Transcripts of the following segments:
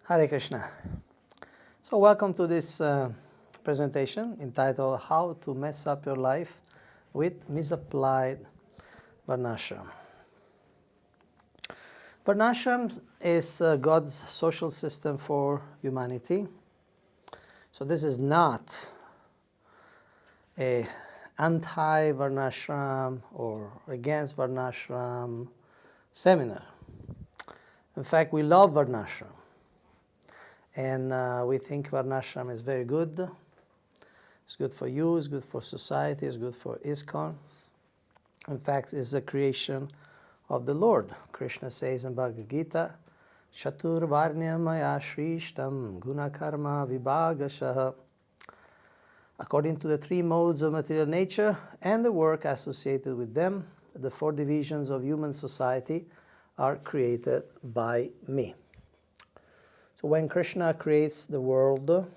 Hare Krishna. So welcome to this presentation entitled How to Mess Up Your Life with Misapplied Varnasrama. Varnasrama is God's social system for humanity. So this is not a anti-Varnashram or against Varnashram seminar. In fact, we love Varnashram. And we think Varnashram is very good. It's good for you, it's good for society, it's good for ISKCON. In fact, it's a creation of the Lord. Krishna says in Bhagavad Gita, Chatur Varnyam Maya Shrishtam Gunakarma Vibhagashaha. According to the three modes of material nature and the work associated with them, the four divisions of human society are created by me. So when Krishna creates the world,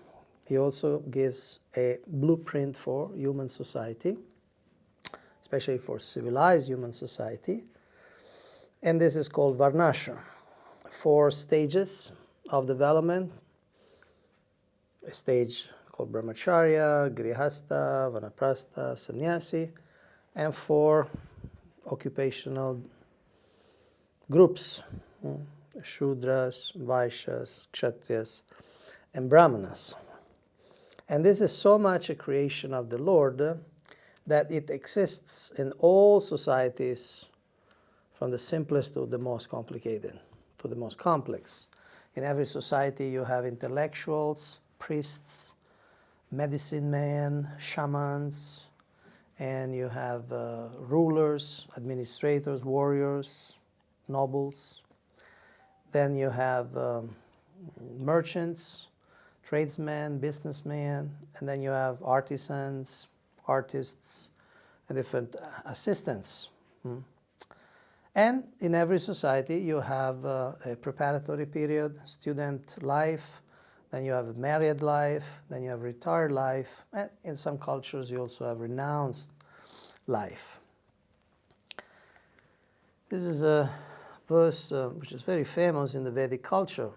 he also gives a blueprint for human society, especially for civilized human society. And this is called Varnasrama. 4 stages of development. A stage called brahmacari, grihastha, vanaprastha, sannyasi, and 4 occupational groups. Shudras, vaisyas, kshatriyas, and brahmanas. And this is so much a creation of the Lord that it exists in all societies, from the simplest to the most complicated, to the most complex. In every society you have intellectuals, priests, medicine men, shamans, and you have rulers, administrators, warriors, nobles. Then you have merchants, tradesmen, businessmen, and then you have artisans, artists, and different assistants. And in every society you have a preparatory period, student life, then you have a married life, then you have retired life, and in some cultures you also have renounced life. This is a verse which is very famous in the Vedic culture.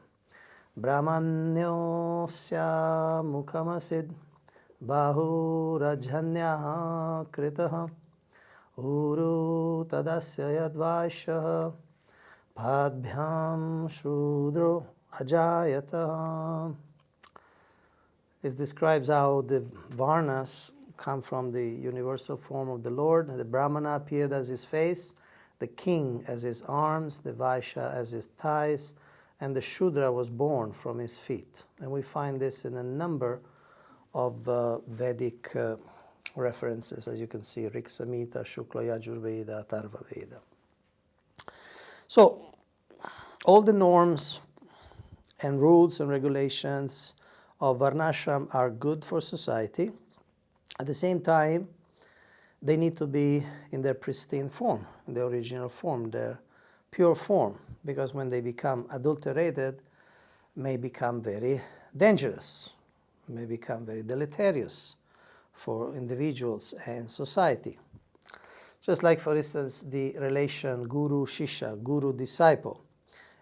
Brahmanyosya mukhamasid bahu rajhanyaha kritaha uru tadasya yadvaishyaha bhadbhyam shrudro ajayata. This describes how the Varnas come from the universal form of the Lord. The Brahmana appeared as his face, the king as his arms, the vaisya as his thighs, and the shudra was born from his feet. And we find this in a number of Vedic references, as you can see, Rik Samhita, Shukla Yajurveda, Atharva Veda. So, all the norms and rules and regulations of Varnashram are good for society. At the same time, they need to be in their pristine form, in the original form, their pure form, because when they become adulterated, may become very dangerous, may become very deleterious for individuals and society. Just like, for instance, the relation guru-shishya, guru-disciple,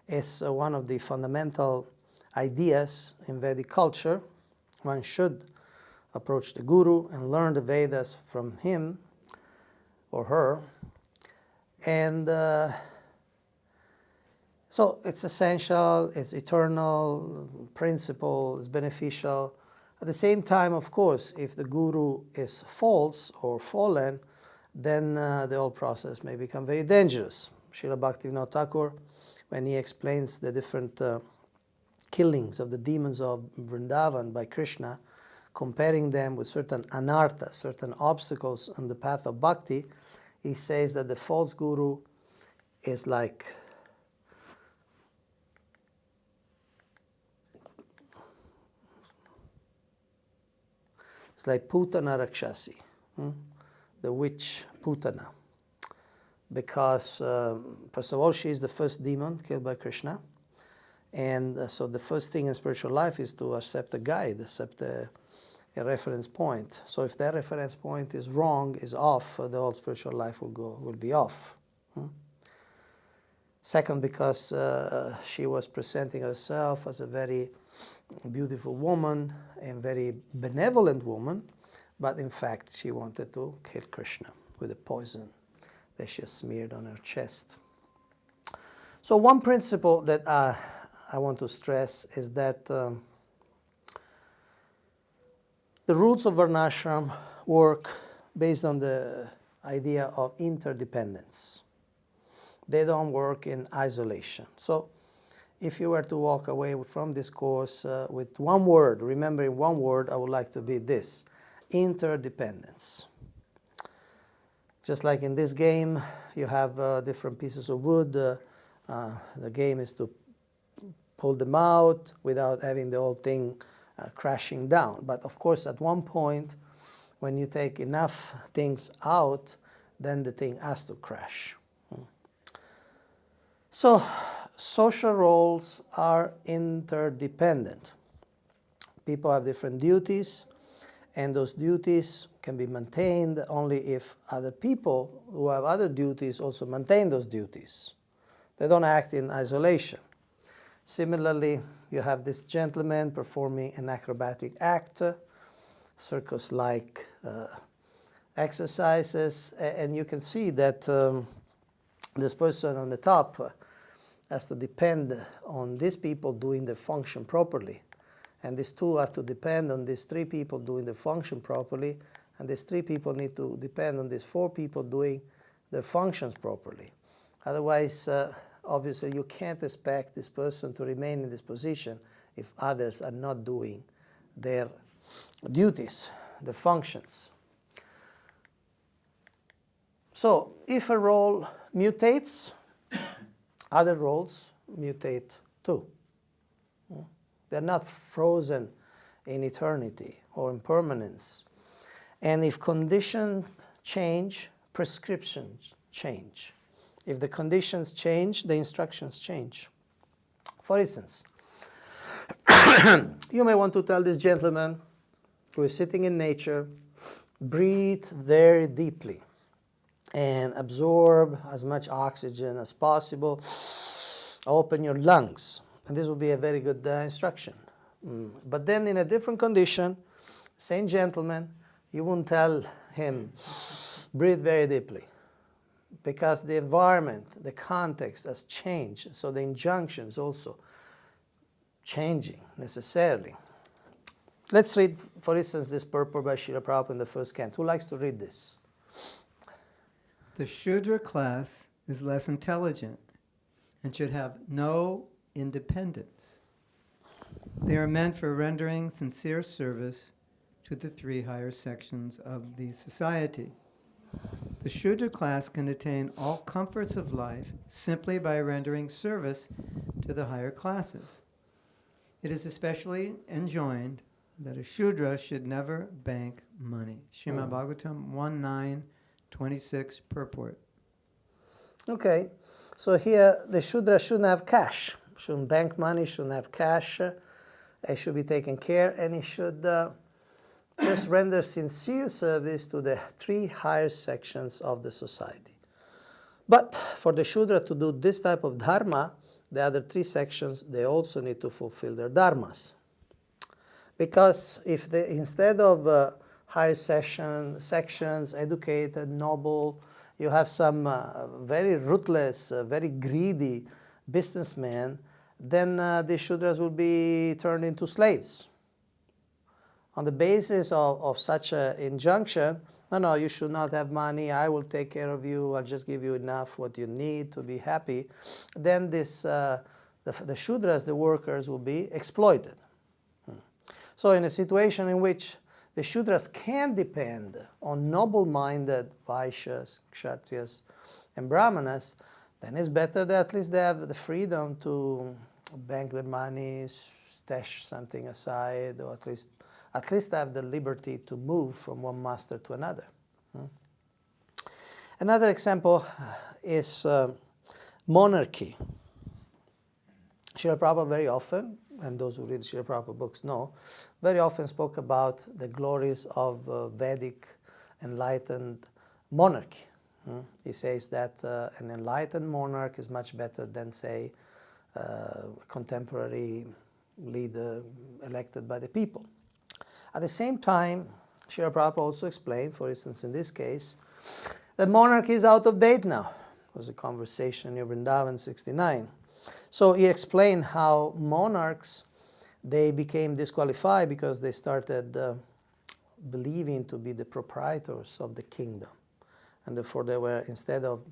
is one of the fundamental ideas in Vedic culture. One should approach the guru and learn the Vedas from him or her. And so it's essential, it's eternal, principle, it's beneficial. At the same time, of course, if the guru is false or fallen, then the whole process may become very dangerous. Srila Bhaktivinoda Thakur, when he explains the different killings of the demons of Vrindavan by Krishna, comparing them with certain anarthas, certain obstacles on the path of bhakti, he says that the false guru is like Putana Rakshasi, the witch Putana. Because, first of all, she is the first demon killed by Krishna. And so the first thing in spiritual life is to accept a guide, accept a reference point. So if that reference point is wrong, is off, the whole spiritual life will be off. Second, because she was presenting herself as a very beautiful woman and very benevolent woman, but in fact she wanted to kill Krishna with a poison that she smeared on her chest. So one principle that I want to stress is that the rules of Varnashram work based on the idea of interdependence. They don't work in isolation. So if you were to walk away from this course with one word, remembering one word, I would like to be this: interdependence. Just like in this game, you have different pieces of wood. The game is to pull them out without having the whole thing crashing down. But of course, at one point, when you take enough things out, then the thing has to crash. So, social roles are interdependent. People have different duties, and those duties can be maintained only if other people who have other duties also maintain those duties. They don't act in isolation. Similarly, you have this gentleman performing an acrobatic act, circus-like exercises, and you can see that this person on the top has to depend on these people doing the function properly. And these two have to depend on these three people doing the function properly, and these three people need to depend on these four people doing the functions properly. Otherwise, obviously, you can't expect this person to remain in this position if others are not doing their duties, the functions. So, if a role mutates, other roles mutate too. They're not frozen in eternity or in permanence. And if conditions change, prescriptions change. If the conditions change, the instructions change. For instance, you may want to tell this gentleman who is sitting in nature, breathe very deeply and absorb as much oxygen as possible. Open your lungs. And this will be a very good instruction. But then in a different condition, same gentleman, you won't tell him, breathe very deeply. Because the environment, the context has changed. So the injunction is also changing necessarily. Let's read, for instance, this purport by Srila Prabhupada in the first canto. Who likes to read this? The Shudra class is less intelligent and should have no independence. They are meant for rendering sincere service to the three higher sections of the society. The Shudra class can attain all comforts of life simply by rendering service to the higher classes. It is especially enjoined that a Shudra should never bank money. Srimad Bhagavatam 1.9.26 purport. Okay, so here the Shudra shouldn't have cash, shouldn't bank money, shouldn't have cash. It should be taken care, and it should just render sincere service to the three higher sections of the society. But for the Shudra to do this type of dharma, the other three sections, they also need to fulfill their dharmas. Because if they, instead of higher sections, educated, noble, you have some very ruthless, very greedy businessmen, then the Shudras will be turned into slaves. On the basis of such an injunction, no, you should not have money, I will take care of you, I'll just give you enough what you need to be happy, then this, the Shudras, the workers, will be exploited. So in a situation in which the Shudras can depend on noble-minded Vaisyas, Kshatriyas, and Brahmanas, then it's better that at least they have the freedom to bank their money, stash something aside, or at least have the liberty to move from one master to another. Another example is monarchy. Srila Prabhupada very often, and those who read Srila Prabhupada books know, very often spoke about the glories of Vedic enlightened monarchy. He says that an enlightened monarch is much better than, say, a contemporary leader elected by the people. At the same time, Srila Prabhupada also explained, for instance in this case, that monarchy is out of date now. It was a conversation in Vrindavan 69. So he explained how monarchs, they became disqualified because they started believing to be the proprietors of the kingdom. And therefore they were, instead of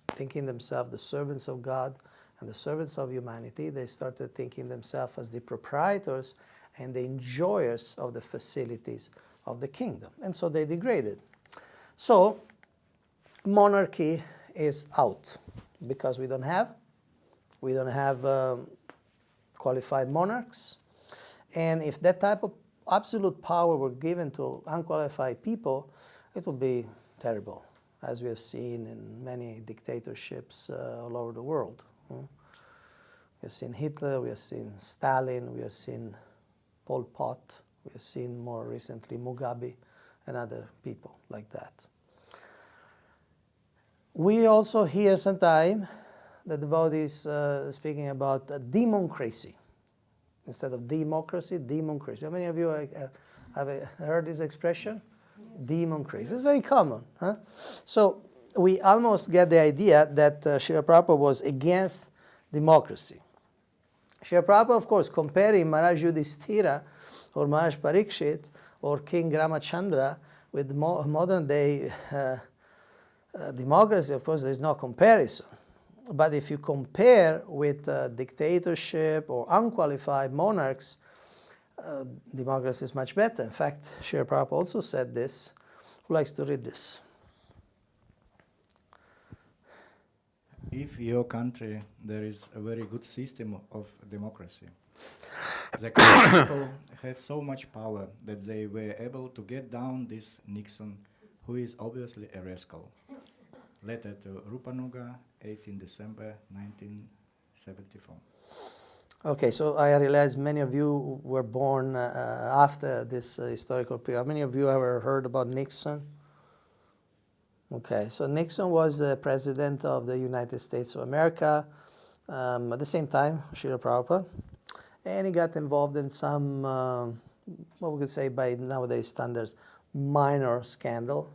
thinking themselves the servants of God and the servants of humanity, they started thinking themselves as the proprietors and the enjoyers of the facilities of the kingdom. And so they degraded. So monarchy is out because we don't have qualified monarchs. And if that type of absolute power were given to unqualified people, it would be terrible, as we have seen in many dictatorships all over the world. We have seen Hitler, we have seen Stalin, we have seen Pol Pot, we have seen more recently Mugabe and other people like that. We also hear sometimes the devotees speaking about democracy. Instead of democracy, democracy. How many of you have heard this expression? Democracy. It's very common. Huh? So we almost get the idea that Srila Prabhupada was against democracy. Srila Prabhupada, of course, comparing Maharaj Yudhishthira or Maharaj Parikshit or King Ramachandra with modern day democracy, of course, there is no comparison. But if you compare with dictatorship or unqualified monarchs, democracy is much better. In fact, Srila Prabhupada also said this. Who likes to read this? If your country there is a very good system of democracy, the people have so much power that they were able to get down this Nixon, who is obviously a rascal. Letter to Rupanuga, 18 December 1974. Okay, so I realize many of you were born after this historical period. How many of you ever heard about Nixon? Okay, so Nixon was the president of the United States of America at the same time, Srila Prabhupada. And he got involved in some, what we could say by nowadays standards, minor scandal.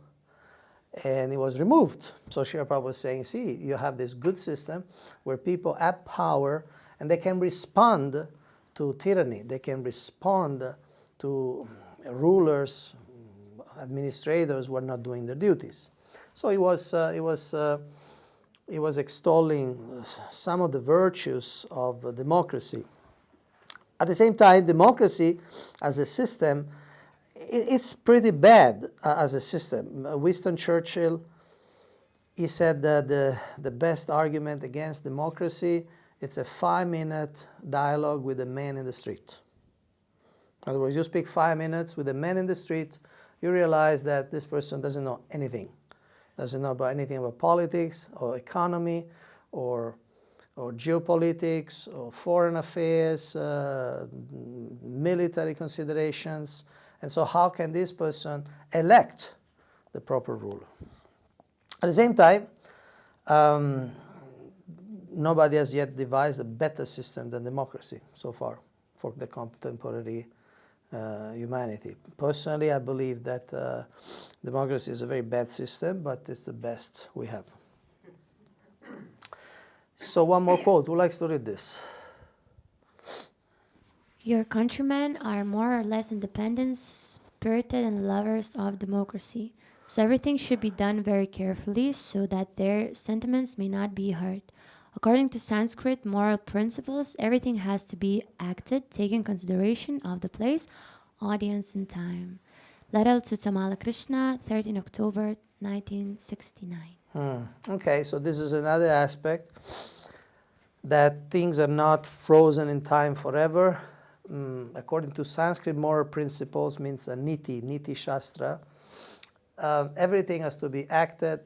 And he was removed. So Srila Prabhupada was saying, see, you have this good system where people have power and they can respond to tyranny. They can respond to rulers, administrators who are not doing their duties. So he was extolling some of the virtues of democracy. At the same time, democracy as a system, it's pretty bad as a system. Winston Churchill, he said that the best argument against democracy, it's a 5-minute dialogue with a man in the street. In other words, you speak 5 minutes with a man in the street, you realize that this person doesn't know anything. Doesn't know about anything about politics or economy or geopolitics or foreign affairs, military considerations. And so how can this person elect the proper ruler? At the same time, nobody has yet devised a better system than democracy so far for the contemporary humanity. Personally, I believe that democracy is a very bad system, but it's the best we have. So one more quote. Who likes to read this? Your countrymen are more or less independent, spirited, and lovers of democracy. So everything should be done very carefully so that their sentiments may not be hurt. According to Sanskrit moral principles, everything has to be acted, taking consideration of the place, audience, and time. Letter to Tamala Krishna, 13 October 1969. Okay, so this is another aspect, that things are not frozen in time forever. According to Sanskrit moral principles means a niti shastra. Everything has to be acted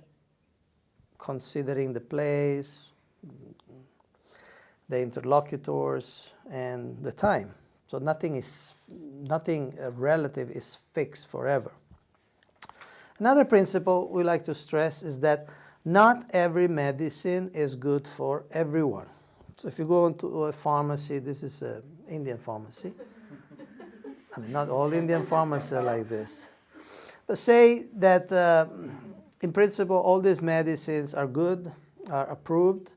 considering the place, the interlocutors, and the time. So nothing relative is fixed forever. Another principle we like to stress is that Not every medicine is good for everyone. So if you go into a pharmacy, this is an Indian pharmacy. I mean, not all Indian pharmacies are like this. But say that in principle all these medicines are good, are approved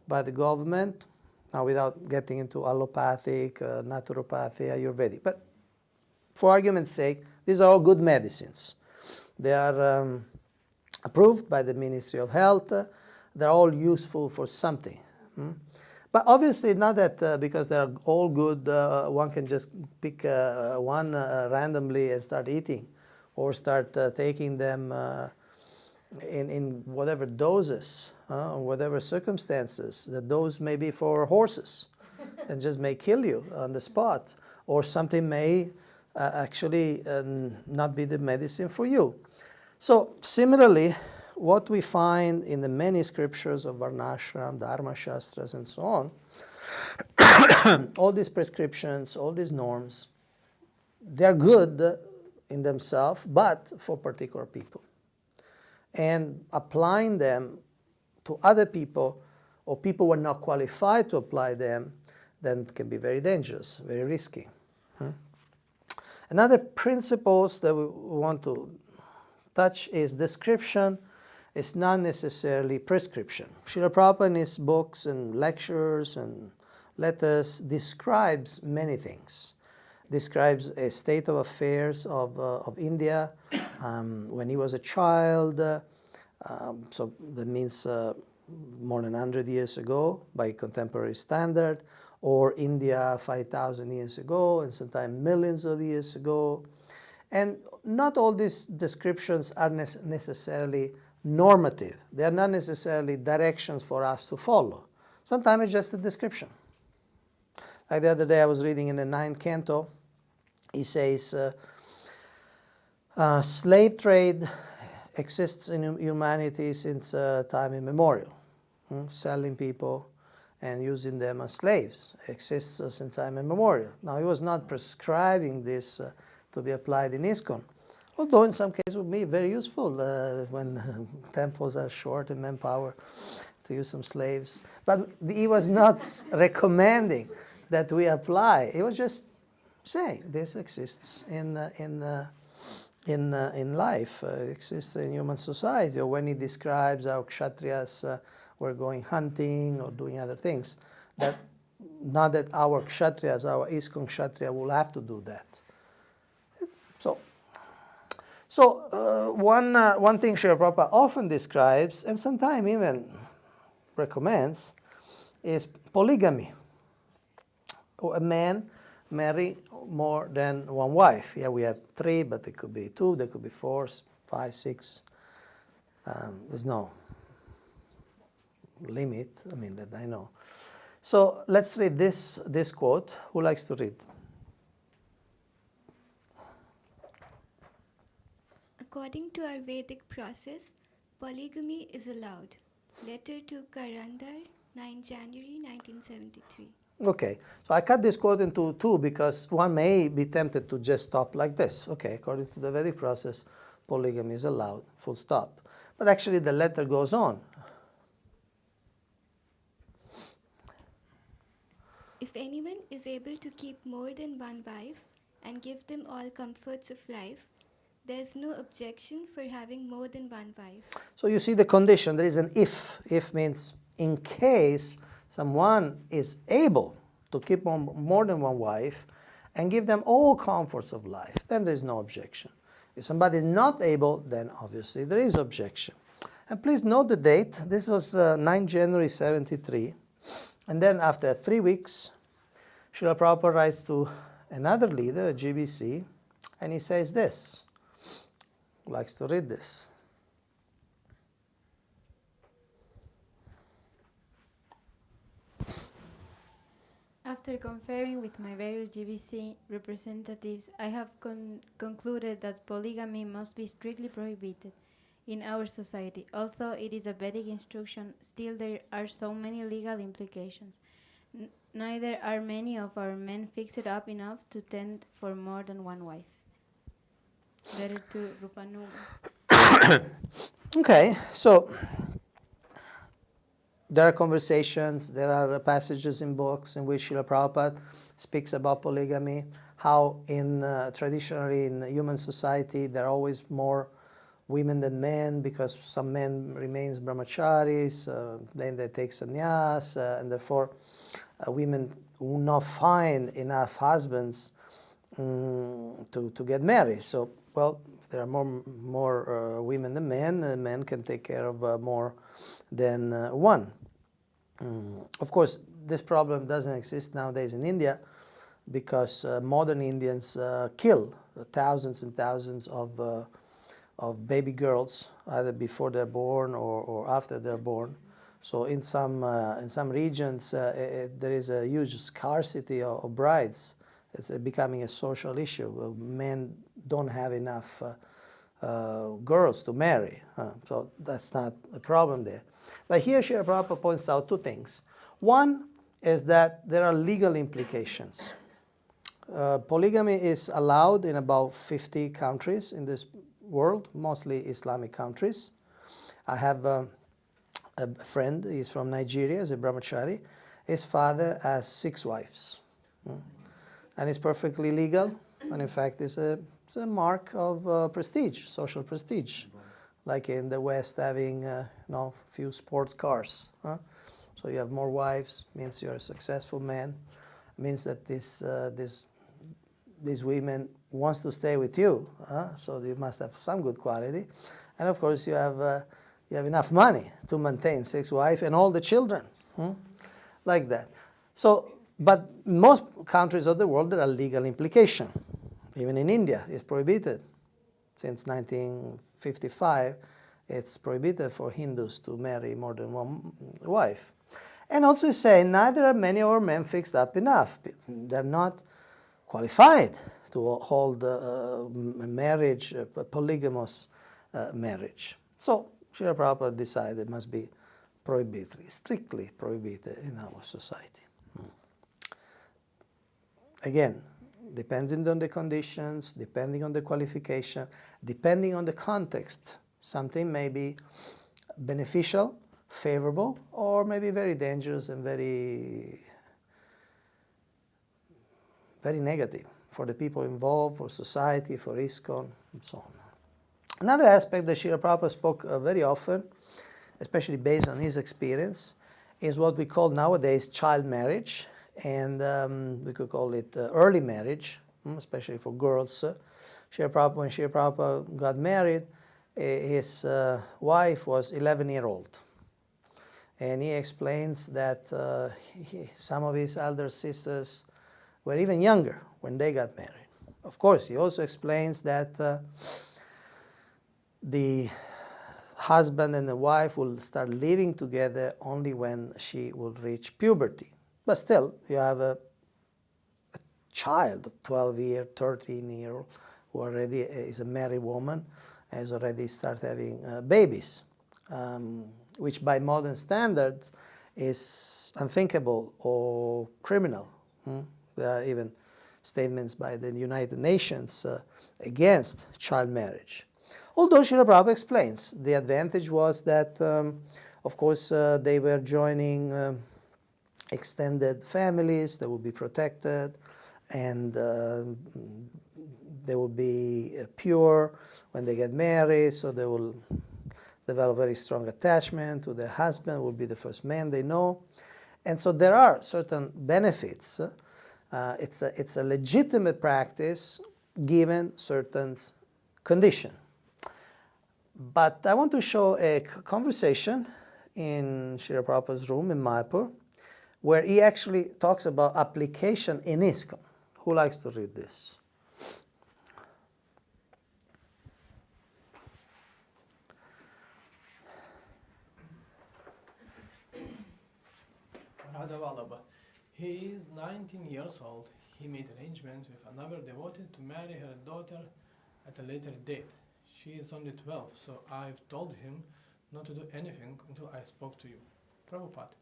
by the government. Now without getting into allopathic, naturopathy, Ayurvedic. But for argument's sake, these are all good medicines. They are approved by the Ministry of Health. They're all useful for something. But obviously not that because they're all good, one can just pick one randomly and start eating, or start taking them in whatever doses, whatever circumstances. The dose may be for horses and just may kill you on the spot, or something may actually not be the medicine for you. So similarly, what we find in the many scriptures of Varnasrama, Dharma Shastras, and so on, all these prescriptions, all these norms, they're good in themselves, but for particular people. And applying them to other people, or people who are not qualified to apply them, then it can be very dangerous, very risky. Another principles that we want to touch is description is not necessarily prescription. Srila Prabhupada in his books and lectures and letters describes many things. Describes a state of affairs of India when he was a child, so that means more than 100 years ago by contemporary standard, or India 5,000 years ago, and sometimes millions of years ago. And not all these descriptions are necessarily normative. They are not necessarily directions for us to follow. Sometimes it's just a description. Like the other day I was reading in the 9th canto, he says, slave trade exists in humanity since time immemorial. Selling people and using them as slaves exists since time immemorial. Now he was not prescribing this to be applied in ISKCON, although in some cases would be very useful when temples are short in manpower to use some slaves. But he was not recommending that we apply. He was just saying this exists in life, exists in human society. Or when he describes how kshatriyas were going hunting or doing other things, that not that our kshatriyas, our ISKCON kshatriya will have to do that. So one thing Srila Prabhupada often describes, and sometimes even recommends, is polygamy. A man marry more than one wife. Yeah, we have 3, but it could be 2, there could be 4, 5, 6. There's no limit, I mean, that I know. So let's read this quote. Who likes to read? According to our Vedic process, polygamy is allowed. Letter to Karandar, 9 January 1973. Okay, so I cut this quote into 2 because one may be tempted to just stop like this. Okay, according to the Vedic process, polygamy is allowed, full stop. But actually the letter goes on. If anyone is able to keep more than one wife and give them all comforts of life, there is no objection for having more than one wife. So you see the condition, there is an if. If means in case someone is able to keep on more than one wife and give them all comforts of life, then there is no objection. If somebody is not able, then obviously there is objection. And please note the date. This was 9 January 73. And then after 3 weeks, Srila Prabhupada writes to another leader at GBC, and he says this. Who likes to read this? After conferring with my various GBC representatives, I have concluded that polygamy must be strictly prohibited in our society. Although it is a Vedic instruction, still there are so many legal implications. Neither are many of our men fixed up enough to tend for more than one wife. Letter to Rupanuga. Okay, so there are conversations, there are passages in books in which Srila Prabhupada speaks about polygamy, how traditionally in human society there are always more women than men because some men remains brahmacharis, then they take sannyas, and therefore women will not find enough husbands to get married. So, well, there are more women than men, and men can take care of more than one. Of course, this problem doesn't exist nowadays in India because modern Indians kill thousands and thousands of baby girls either before they're born or after they're born. So in some regions there is a huge scarcity of brides. It's becoming a social issue. Men don't have enough girls to marry. So that's not a problem there. But here Srila Prabhupada points out two things. One is that there are legal implications. Polygamy is allowed in about 50 countries in this world, mostly Islamic countries. I have a friend, he's from Nigeria, he's a brahmacari. His father has 6 wives. And it's perfectly legal, and in fact it's a mark of prestige, social prestige. Like in the West having few sports cars. So you have more wives, means you're a successful man, means that these women wants to stay with you, so you must have some good quality. And of course you have enough money to maintain 6 wives and all the children, like that. So, but most countries of the world there are legal implications. Even in India it's prohibited. Since 1955 it's prohibited for Hindus to marry more than one wife. And also say neither are many of our men fixed up enough. They're not qualified to hold a marriage, a polygamous marriage. So Srila Prabhupada decided it must be prohibitory, strictly prohibited in our society. Again, depending on the conditions, depending on the qualification, depending on the context, something may be beneficial, favorable, or maybe very dangerous and very, very negative for the people involved, for society, for ISKCON, and so on. Another aspect that Srila Prabhupada spoke very often, especially based on his experience, is what we call nowadays child marriage, and we could call it early marriage, especially for girls. When Srila Prabhupada got married, his wife was 11-year-old. And he explains that some of his elder sisters were even younger when they got married. Of course, he also explains that the husband and the wife will start living together only when she will reach puberty. But still, you have a child of 12-year, 13-year-old who already is a married woman, has already started having babies, which by modern standards is unthinkable or criminal. There are even statements by the United Nations against child marriage. Although Srila Prabhupada explains the advantage was that, of course, they were joining extended families, they will be protected, and they will be pure when they get married, so they will develop very strong attachment to their husband, will be the first man they know. And so there are certain benefits. It's a legitimate practice given certain conditions. But I want to show a conversation in Srila Prabhupada's room in Mayapur, where he actually talks about application in ISKCON. Who likes to read this? Radha Vallabha. He is 19 years old. He made arrangements with another devotee to marry her daughter at a later date. She is only 12, so I've told him not to do anything until I spoke to you. Prabhupada,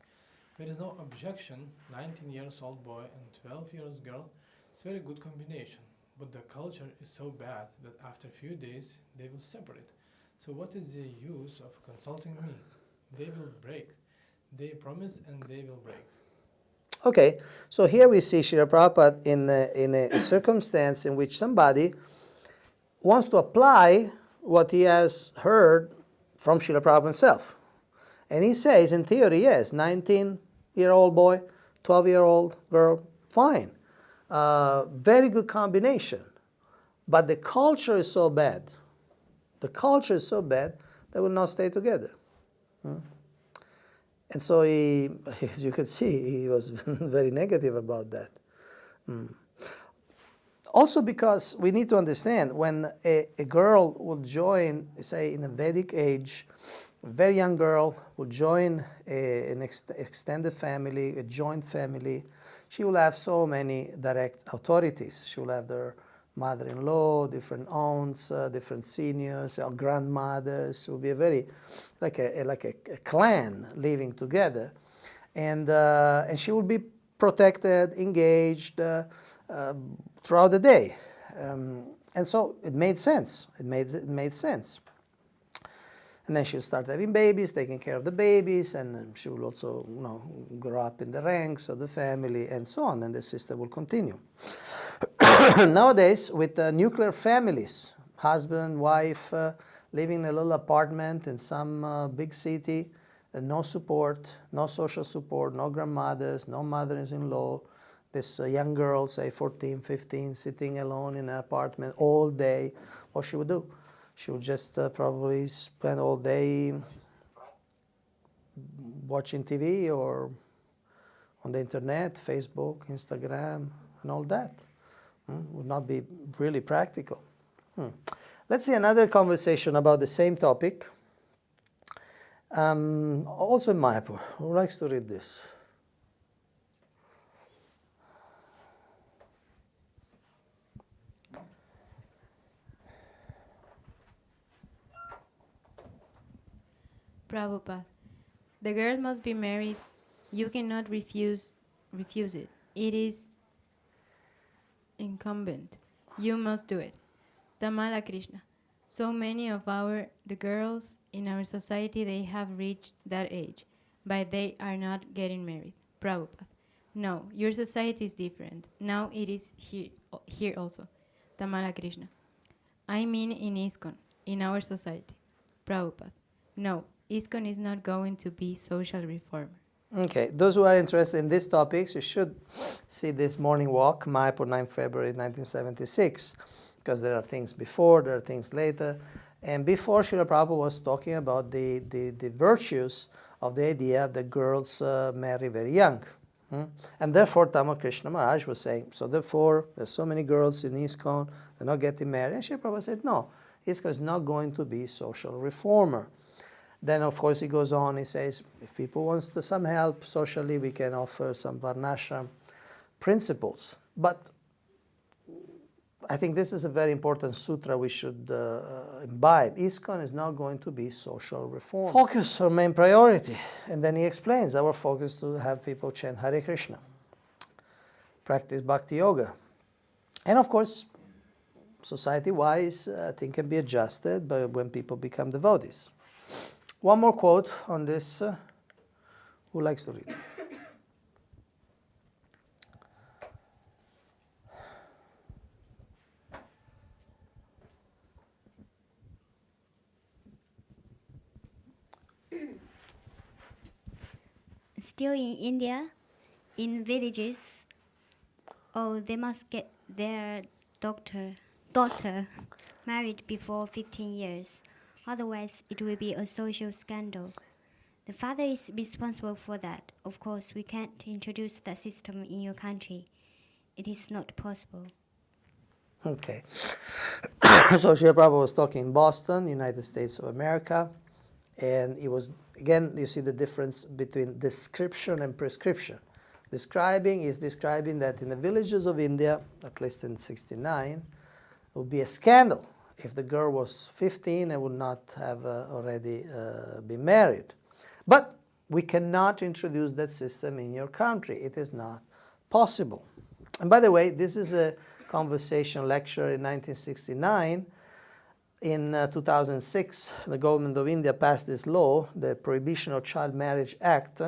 there is no objection, 19 years old boy and 12 years girl. It's a very good combination, but the culture is so bad that after a few days they will separate. So what is the use of consulting me? They will break. They promise and they will break. Okay, so here we see Srila Prabhupada in a circumstance in which somebody wants to apply what he has heard from Srila Prabhupada himself. And he says, in theory, yes, 19-year-old boy, 12-year-old girl, fine. Very good combination. But the culture is so bad. The culture is so bad, they will not stay together. And so he, as you can see, he was very negative about that. Also because we need to understand, when a girl will join, say in a Vedic age, a very young girl will join an extended family, a joint family, she will have so many direct authorities. She will have their mother-in-law, different aunts, different seniors, or grandmothers. It will be a very, like a clan living together. And she will be protected, engaged throughout the day. And so it made sense. It made sense. And then she'll start having babies, taking care of the babies, and she will also, grow up in the ranks of the family, and so on, and the system will continue. Nowadays, with nuclear families, husband, wife, living in a little apartment in some big city, no support, no social support, no grandmothers, no mothers-in-law, this young girl, say 14, 15, sitting alone in an apartment all day, what she would do? She would just probably spend all day watching TV or on the internet, Facebook, Instagram, and all that. Would not be really practical. Let's see another conversation about the same topic. Also in Mayapur. Who likes to read this? Prabhupada, the girl must be married. You cannot refuse it. It is incumbent. You must do it. Tamala Krishna. So many of the girls in our society, they have reached that age, but they are not getting married. Prabhupada. No, your society is different. Now it is here also. Tamala Krishna. I mean in ISKCON, in our society. Prabhupada. No, ISKCON is not going to be social reformer. Okay, those who are interested in these topics, you should see this morning walk, Mayapur, 9 February 1976, because there are things before, there are things later. And before, Srila Prabhupada was talking about the virtues of the idea that girls marry very young. And therefore, Tamal Krishna Maharaj was saying, so therefore, there's so many girls in ISKCON, they're not getting married. And Srila Prabhupada said, no, ISKCON is not going to be social reformer. Then, of course, he goes on, he says, if people want some help socially, we can offer some Varnasrama principles. But I think this is a very important sutra we should imbibe. ISKCON is not going to be social reform. Focus, our main priority. And then he explains our focus to have people chant Hare Krishna, practice Bhakti Yoga. And of course, society-wise, I think can be adjusted by when people become devotees. One more quote on this. Who likes to read? Still in India, in villages, they must get their daughter married before 15 years. Otherwise, it will be a social scandal. The father is responsible for that. Of course, we can't introduce that system in your country. It is not possible. Okay. So Srila Prabhupada was talking in Boston, United States of America, and it was, again, you see the difference between description and prescription. Describing is describing that in the villages of India, at least in 69, it would be a scandal if the girl was 15 and would not have already been married. But we cannot introduce that system in your country. It is not possible. And by the way, this is a conversation lecture in 1969. in 2006, the government of India passed this law, the Prohibition of Child Marriage Act.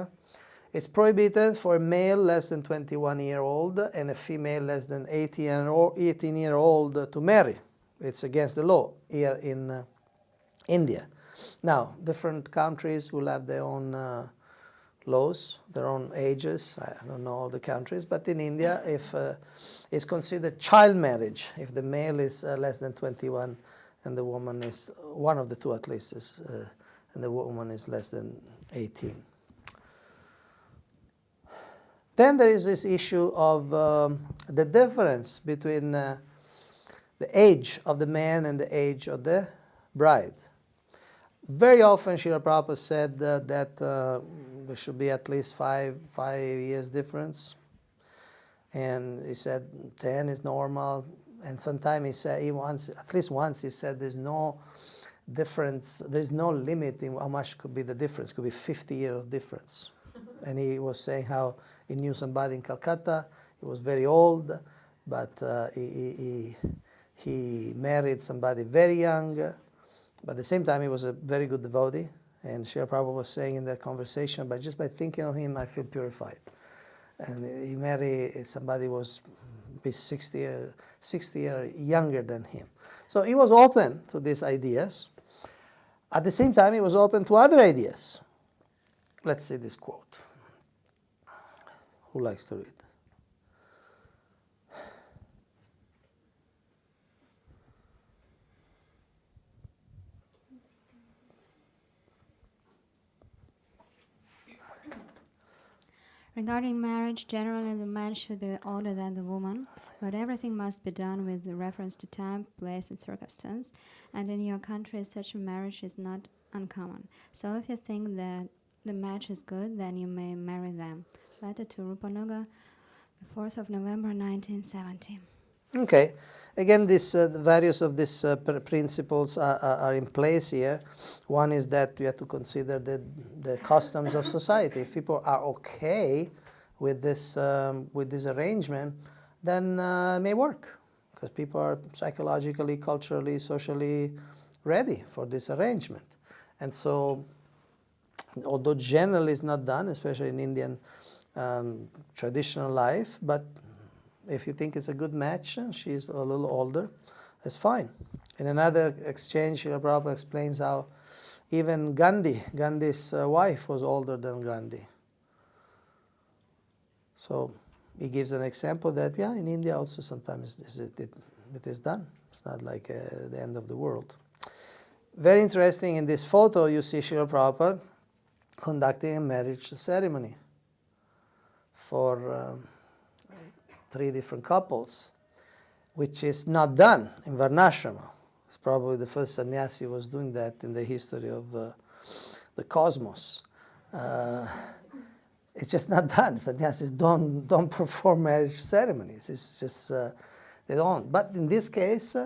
It's prohibited for a male less than 21-year-old and a female less than 18-year-old to marry. It's against the law here in India. Now, different countries will have their own laws, their own ages. I don't know all the countries, but in India, if it's considered child marriage, if the male is less than 21 and the woman is, one of the two at least, is, and the woman is less than 18. Then there is this issue of the difference between the age of the man and the age of the bride. Very often Srila Prabhupada said that there should be at least five years difference. And he said 10 is normal. And sometimes he said, at least once he said there's no difference, there's no limit in how much could be the difference. It could be 50 years of difference. And he was saying how he knew somebody in Calcutta. He was very old, but he married somebody very young. But at the same time, he was a very good devotee. And Srila Prabhupada was saying in that conversation, but just by thinking of him, I feel purified. And he married somebody who was 60 years younger than him. So he was open to these ideas. At the same time, he was open to other ideas. Let's see this quote. Who likes to read? Regarding marriage, generally the man should be older than the woman, but everything must be done with reference to time, place, and circumstance. And in your country, such a marriage is not uncommon. So if you think that the match is good, then you may marry them. Letter to Rupanuga, the 4th of November, 1970. Okay. Again, the various of these principles are in place here. One is that we have to consider the customs of society. If people are okay with this arrangement, then it may work, because people are psychologically, culturally, socially ready for this arrangement. And so, although generally it's not done, especially in Indian traditional life, but if you think it's a good match, she's a little older, that's fine. In another exchange, Srila Prabhupada explains how even Gandhi's wife was older than Gandhi. So he gives an example that, yeah, in India also sometimes it is done. It's not like the end of the world. Very interesting, in this photo you see Srila Prabhupada conducting a marriage ceremony for 3 different couples, which is not done in Varnasrama. It's probably the first sannyasi was doing that in the history of the cosmos. It's just not done. Sannyasis don't perform marriage ceremonies. It's just they don't. But in this case,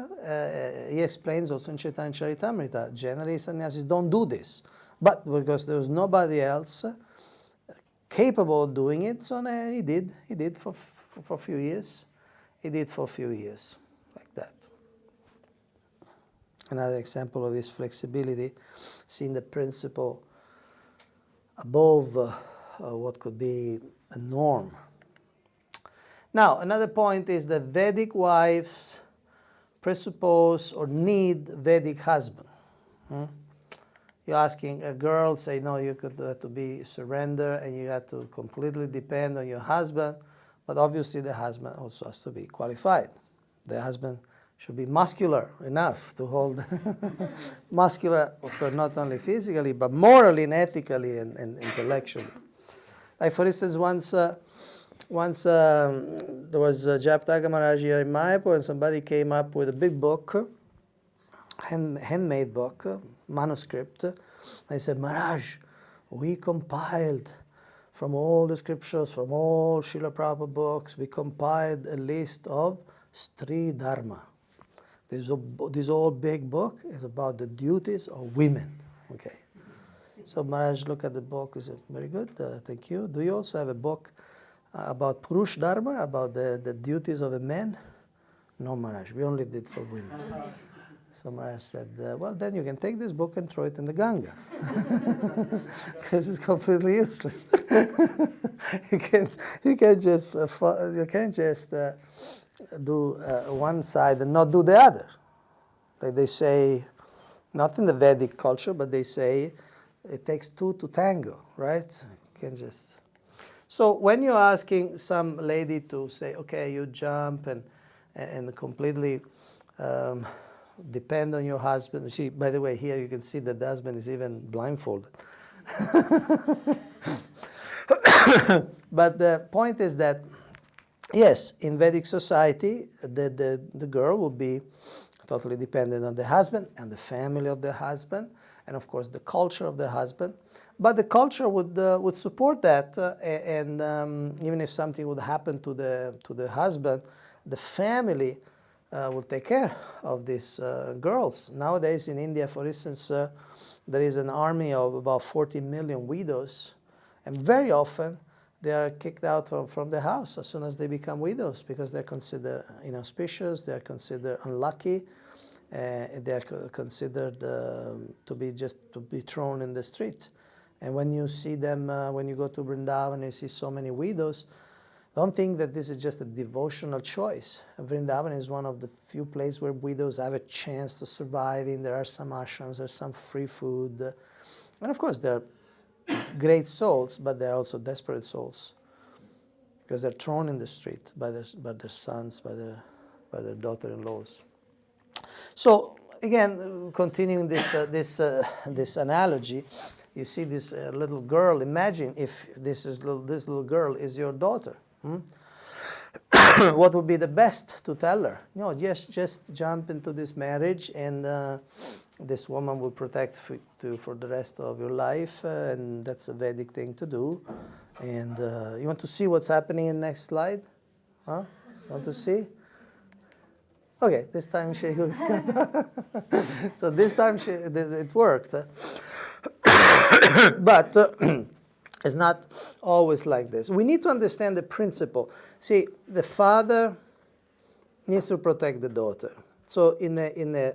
he explains also in Chaitanya Charitamrita, generally sannyasis don't do this. But because there was nobody else capable of doing it, so he did for a few years. He did for a few years, like that. Another example of his flexibility, seeing the principle above what could be a norm. Now, another point is that Vedic wives presuppose or need Vedic husband. You're asking a girl, say, no, you could have to be surrender and you have to completely depend on your husband. But obviously the husband also has to be qualified. The husband should be muscular enough to hold muscular, of course, not only physically, but morally and ethically and intellectually. Like, for instance, once there was Japtaka Maharaj here in Mayapur, and somebody came up with a big book, handmade book, manuscript. They said, Maharaj, we compiled from all the scriptures, from all Srila Prabhupada books, we compiled a list of Stri Dharma. This old big book is about the duties of women. Okay. So Maharaj looked at the book and said, very good, thank you. Do you also have a book about Purush Dharma, about the duties of a man? No, Maharaj, we only did for women. So Maharaj said, well, then you can take this book and throw it in the Ganga. Because it's completely useless. you can't just do one side and not do the other. Like they say, not in the Vedic culture, but they say it takes two to tango, right? You can just... So when you're asking some lady to say, okay, you jump and completely depend on your husband. See, by the way, here you can see that the husband is even blindfolded. But the point is that, yes, in Vedic society, the girl will be totally dependent on the husband and the family of the husband, and of course the culture of the husband. But the culture would support that, and even if something would happen to the husband, the family will take care of these girls. Nowadays in India, for instance, there is an army of about 40 million widows, and very often they are kicked out from the house as soon as they become widows because they're considered inauspicious, they're considered unlucky, they're considered to be thrown in the street. And when you see them, when you go to Vrindavan, you see so many widows. Don't think that this is just a devotional choice. Vrindavan is one of the few places where widows have a chance to survive in. There are some ashrams, there's some free food. And of course, they're great souls, but they're also desperate souls because they're thrown in the street by their sons, by their daughter-in-laws. So again, continuing this analogy, you see this little girl. Imagine if this little girl is your daughter. What would be the best to tell her? No, just jump into this marriage, and this woman will protect you for the rest of your life, and that's a Vedic thing to do. And you want to see what's happening in the next slide? Huh? Want to see? Okay, this time she was good. So this time it worked. But it's not always like this. We need to understand the principle. See, the father needs to protect the daughter. So in a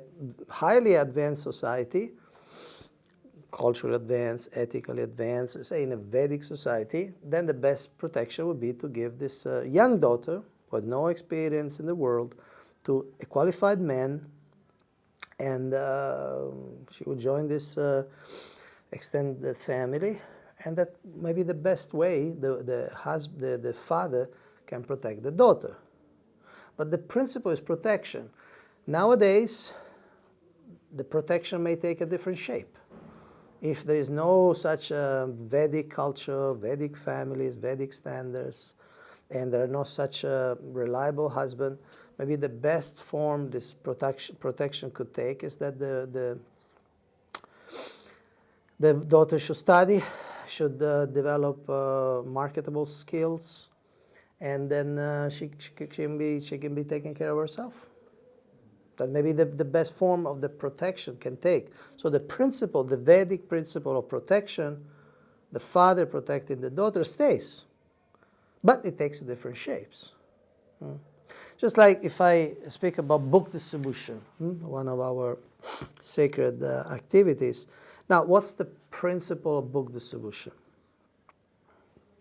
highly advanced society, culturally advanced, ethically advanced, say in a Vedic society, then the best protection would be to give this young daughter, with no experience in the world, to a qualified man, and she would join this extended family, and that may be the best way the father can protect the daughter. But the principle is protection. Nowadays, the protection may take a different shape. If there is no such Vedic culture, Vedic families, Vedic standards, and there are no such reliable husband, maybe the best form this protection could take is that the daughter should study, should develop marketable skills, and then she can be taking care of herself. That may be the best form of the protection can take. So the principle, the Vedic principle of protection, the father protecting the daughter stays, but it takes different shapes. Just like if I speak about book distribution, one of our sacred activities. Now, what's the principle of book distribution?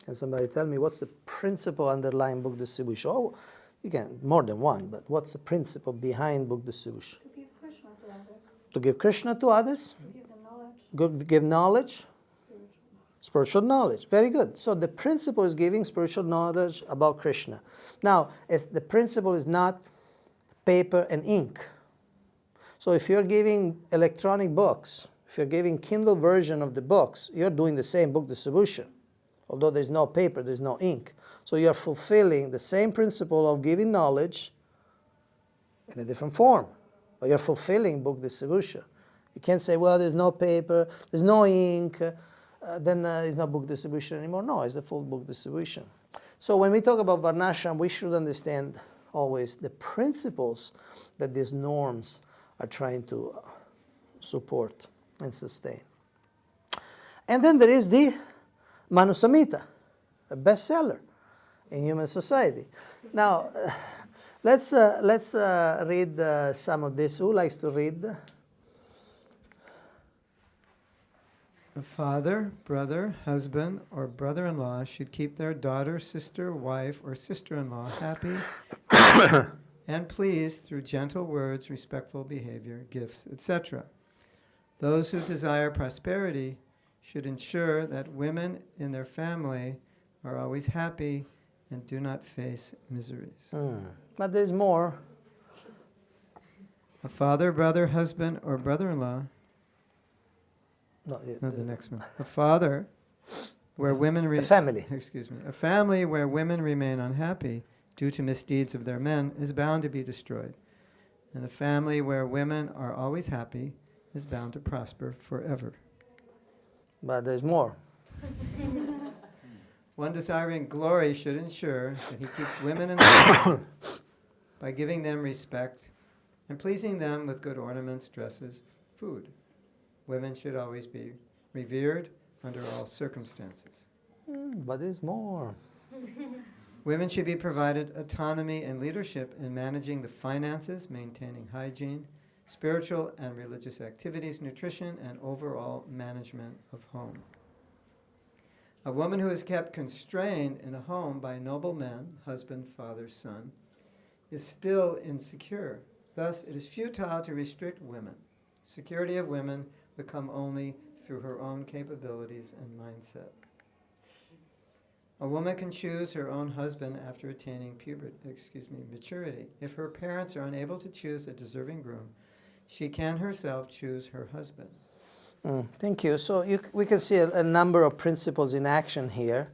Can somebody tell me what's the principle underlying book distribution? Oh, you can, more than one, but what's the principle behind book distribution? To give Krishna to others. To give Krishna to others? To give them knowledge. Good, give knowledge? Spiritual knowledge. Very good. So the principle is giving spiritual knowledge about Krishna. Now, the principle is not paper and ink. So if you're giving electronic books, if you're giving Kindle version of the books, you're doing the same book distribution. Although there's no paper, there's no ink. So you're fulfilling the same principle of giving knowledge in a different form. But you're fulfilling book distribution. You can't say, well, there's no paper, there's no ink, then it's not book distribution anymore. No, it's the full book distribution. So when we talk about Varnasrama, we should understand always the principles that these norms are trying to support and sustain. And then there is the Manusamhita, a bestseller in human society. Now, Let's read some of this. Who likes to read? A father, brother, husband, or brother-in-law should keep their daughter, sister, wife, or sister-in-law happy and pleased through gentle words, respectful behavior, gifts, etc. Those who desire prosperity should ensure that women in their family are always happy and do not face miseries. But there's more. A father, brother, husband, or brother-in-law. No, The next one. A father where women... the family. Excuse me. A family where women remain unhappy due to misdeeds of their men is bound to be destroyed. And a family where women are always happy is bound to prosper forever. But there's more. One desiring glory should ensure that he keeps women in the family by giving them respect and pleasing them with good ornaments, dresses, food. Women should always be revered under all circumstances. But there's more. Women should be provided autonomy and leadership in managing the finances, maintaining hygiene, spiritual and religious activities, nutrition, and overall management of home. A woman who is kept constrained in a home by noble men, husband, father, son, is still insecure. Thus, it is futile to restrict women. Security of women would come only through her own capabilities and mindset. A woman can choose her own husband after attaining maturity. If her parents are unable to choose a deserving groom, she can herself choose her husband. Thank you. So we can see a number of principles in action here.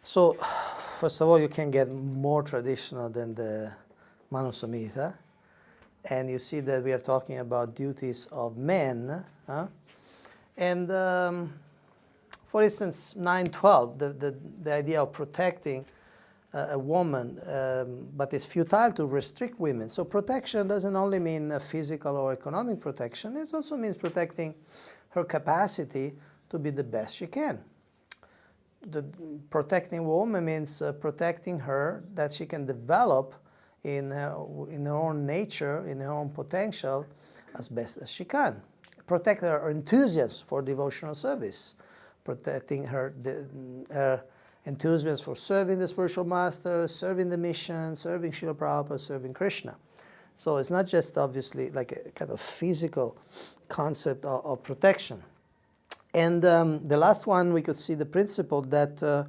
So first of all, you can get more traditional than the Manu Samhita. And you see that we are talking about duties of men. And for instance, 9:12, the idea of protecting a woman, but it's futile to restrict women. So protection doesn't only mean physical or economic protection, it also means protecting her capacity to be the best she can. Protecting a woman means protecting her that she can develop in her own nature, in her own potential, as best as she can. Protect her enthusiasm for devotional service, protecting her enthusiasm for serving the spiritual master, serving the mission, serving Srila Prabhupada, serving Krishna. So it's not just obviously like a kind of physical concept of protection. And the last one, we could see the principle that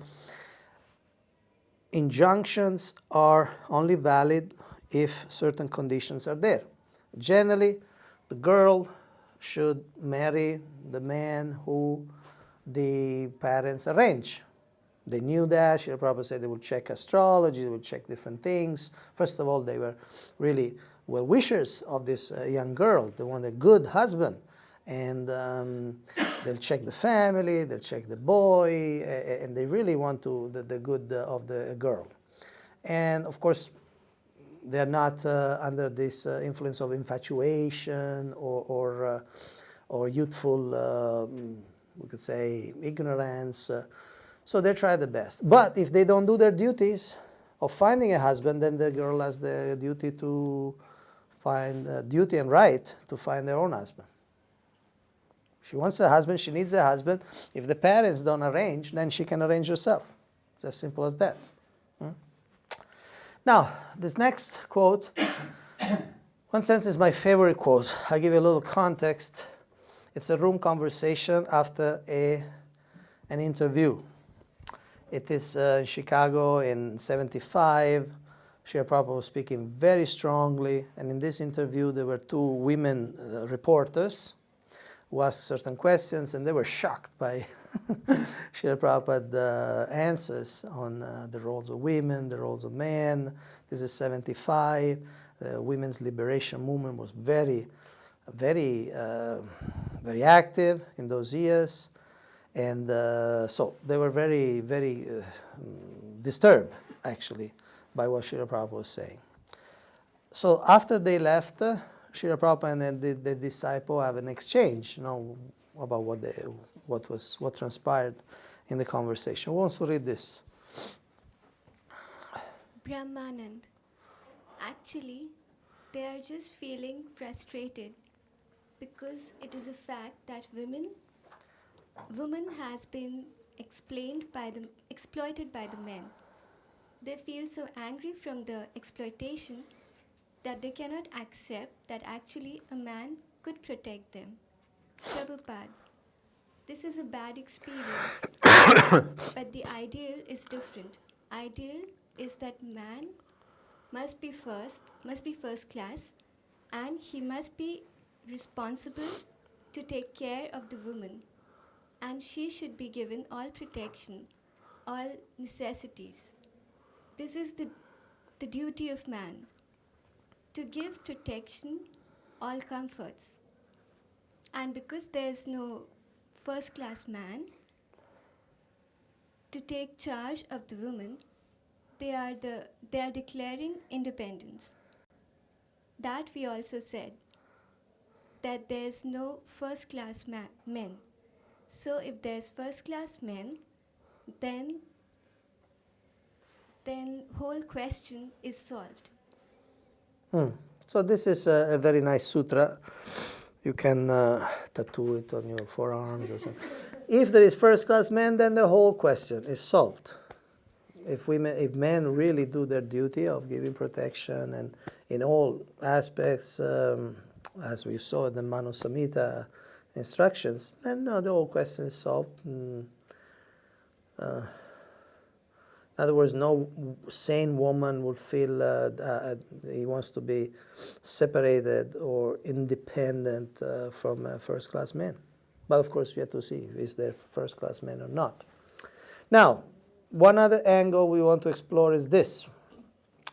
injunctions are only valid if certain conditions are there. Generally, the girl should marry the man who the parents arrange. They knew that. Srila Prabhupada said they would check astrology, they would check different things. First of all, they were really well-wishers of this young girl. They want a good husband. And they'll check the family, they'll check the boy, and they really want the good of the girl. And of course, they're not under this influence of infatuation or youthful, we could say, ignorance. So they try the best. But if they don't do their duties of finding a husband, then the girl has the duty to find, duty and right to find their own husband. She wants a husband, she needs a husband. If the parents don't arrange, then she can arrange herself. It's as simple as that. Now, this next quote, one sense is my favorite quote. I'll give you a little context. It's a room conversation after an interview. It is in Chicago in 75. Srila Prabhupada was speaking very strongly, and in this interview there were two women reporters who asked certain questions, and they were shocked by Srila Prabhupada's answers on the roles of women, the roles of men. This is 75. The women's liberation movement was very active in those years. And so they were very disturbed, actually, by what Srila Prabhupada was saying. So after they left, Srila Prabhupada and the disciple have an exchange, about what transpired in the conversation. Who wants to read this? Brahmanand. Actually, they are just feeling frustrated because it is a fact that woman has been exploited by the men. They feel so angry from the exploitation that they cannot accept that actually a man could protect them. Prabhupada, this is a bad experience, but the ideal is different. Ideal is that man must be first class, and he must be responsible to take care of the woman, and she should be given all protection, all necessities. This is the duty of man, to give protection, all comforts. And because there's no first class man to take charge of the woman, they are declaring independence. That we also said, that there's no first class men. So if there's first class men, then whole question is solved. So this is a very nice sutra. You can tattoo it on your forearms or something. If there is first class men, then the whole question is solved. If men really do their duty of giving protection and in all aspects, as we saw in the Manu Samhita instructions, then the whole question is solved. In other words, no sane woman will feel he wants to be separated or independent from a first-class man. But of course, we have to see, is there first-class man or not? Now, one other angle we want to explore is this.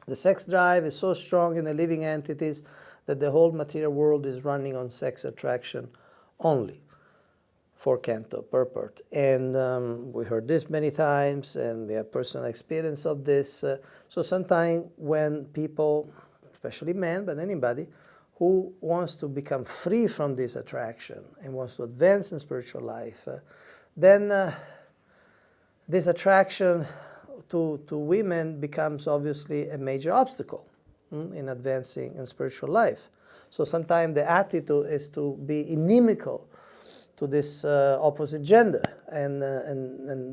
The sex drive is so strong in the living entities that the whole material world is running on sex attraction only. For canto, purport. And we heard this many times, and we have personal experience of this. So sometimes when people, especially men, but anybody, who wants to become free from this attraction and wants to advance in spiritual life, then this attraction to women becomes obviously a major obstacle in advancing in spiritual life. So sometimes the attitude is to be inimical to this opposite gender and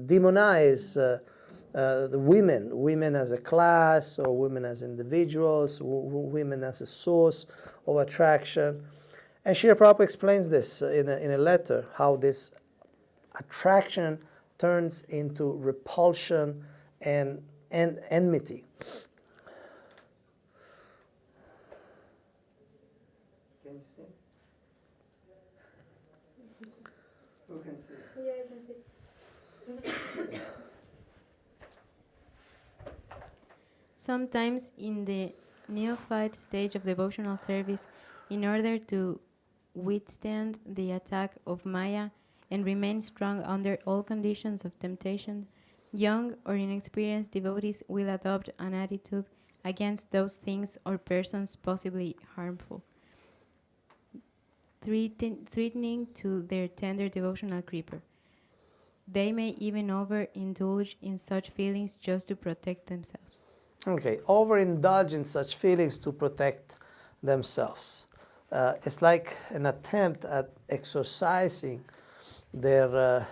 demonize the women as a class, or women as individuals, women as a source of attraction. And Srila Prabhupada explains this in a letter, how this attraction turns into repulsion and enmity. Can you see? Who can see? Yeah, I can see. Sometimes in the neophyte stage of devotional service, in order to withstand the attack of Maya and remain strong under all conditions of temptation, young or inexperienced devotees will adopt an attitude against those things or persons possibly harmful, threatening to their tender devotional creeper. They may even overindulge in such feelings just to protect themselves. Okay, overindulge in such feelings to protect themselves. It's like an attempt at exercising their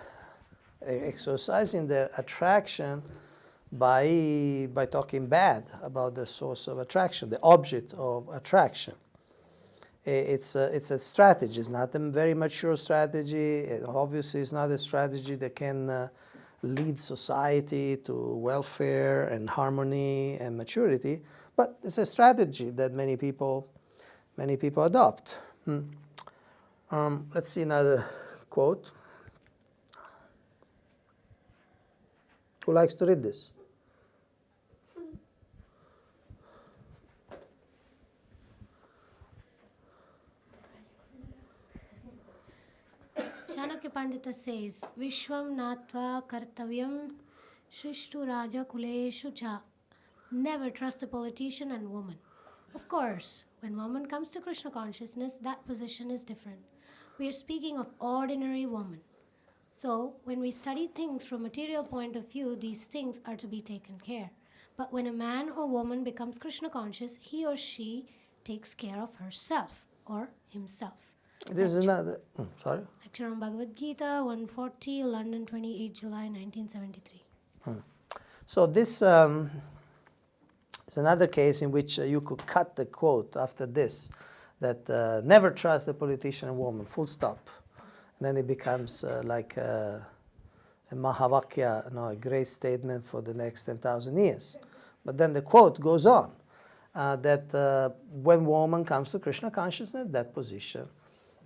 attraction by talking bad about the source of attraction, the object of attraction. It's a strategy. It's not a very mature strategy. Obviously, it's not a strategy that can lead society to welfare and harmony and maturity. But it's a strategy that many people adopt. Let's see another quote. Who likes to read this? Chanakya Pandita says, Vishwam natva kartavyam shrishtu raja kuleshu cha. Never trust a politician and woman. Of course, when woman comes to Krishna consciousness, that position is different. We are speaking of ordinary woman. So, when we study things from material point of view, these things are to be taken care. But when a man or woman becomes Krishna conscious, he or she takes care of herself or himself. This is another. Sorry. Lecture on Bhagavad Gita, 140, London, 28 July 1973. So this is another case in which you could cut the quote after this, that never trust a politician and woman, full stop. And then it becomes like a Mahavakya, a great statement for the next 10,000 years. But then the quote goes on, that when woman comes to Krishna consciousness, that position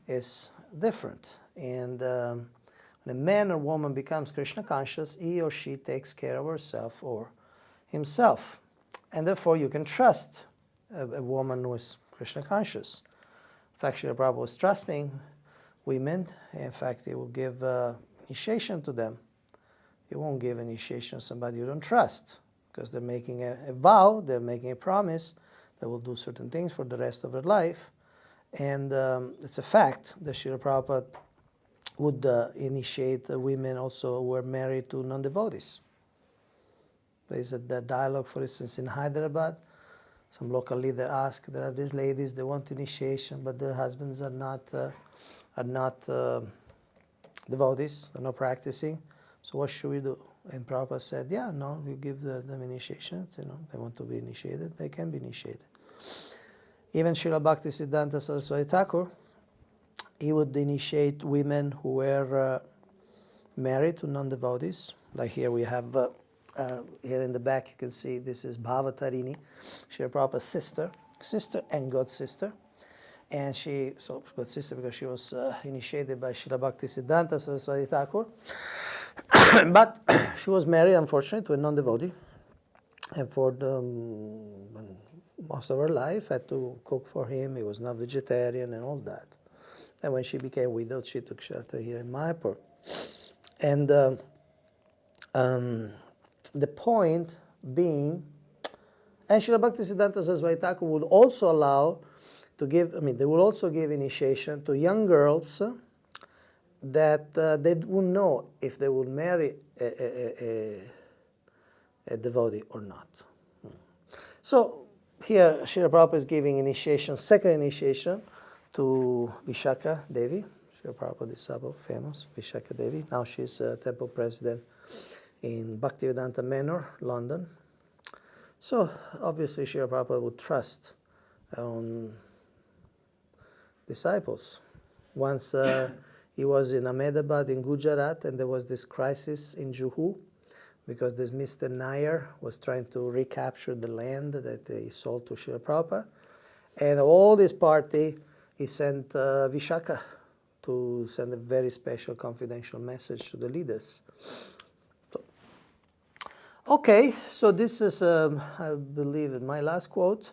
is different. And when a man or woman becomes Krishna conscious, he or she takes care of herself or himself. And therefore you can trust a woman who is Krishna conscious. In fact, Srila Prabhupada was trusting women. In fact, he will give initiation to them. He won't give initiation to somebody you don't trust, because they're making a vow, they're making a promise, they will do certain things for the rest of their life. And it's a fact that Srila Prabhupada would initiate women also who were married to non-devotees. There is a dialogue, for instance, in Hyderabad. Some local leader asked, there are these ladies, they want initiation, but their husbands are not devotees, they're not practicing. So what should we do? And Prabhupada said, yeah, no, you give them initiation. They want to be initiated, they can be initiated. Even Srila Bhaktisiddhanta Saraswati Thakur, he would initiate women who were married to non-devotees. Like here we have, here in the back you can see this is Bhavatarini, Srila Prabhupada's sister and god sister. And so god sister because she was initiated by Srila Bhaktisiddhanta Saraswati Thakur. But she was married, unfortunately, to a non-devotee. And for most of her life, had to cook for him. He was not vegetarian and all that. And when she became widowed, she took shelter here in Mayapur. And the point being, and Srila Bhaktisiddhanta Saraswati Thakur would also allow to give, they will also give initiation to young girls that they wouldn't know if they would marry a devotee or not. So here Srila Prabhupada is giving initiation, second initiation to Vishakha Devi. Srila Prabhupada disciple, famous Vishakha Devi. Now she's temple president in Bhaktivedanta Manor, London. So obviously Srila Prabhupada would trust on disciples. Once he was in Ahmedabad in Gujarat, and there was this crisis in Juhu because this Mr. Nair was trying to recapture the land that he sold to Srila Prabhupada. And all this party, he sent Vishakha to send a very special confidential message to the leaders. Okay, so this is, I believe, my last quote.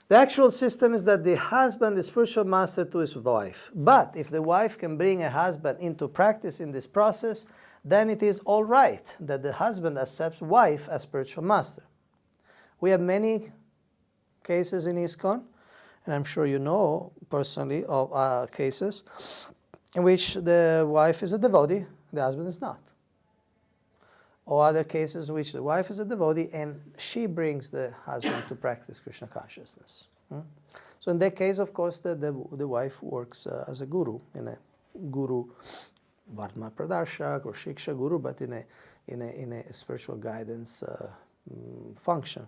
The actual system is that the husband is spiritual master to his wife. But if the wife can bring a husband into practice in this process, then it is all right that the husband accepts wife as spiritual master. We have many cases in ISKCON, and I'm sure you know personally of cases in which the wife is a devotee, the husband is not. Or other cases in which the wife is a devotee and she brings the husband to practice Krishna consciousness. So in that case, of course, the wife works as a guru, in a guru Varma Pradarshak or Shiksha Guru, but in a spiritual guidance function.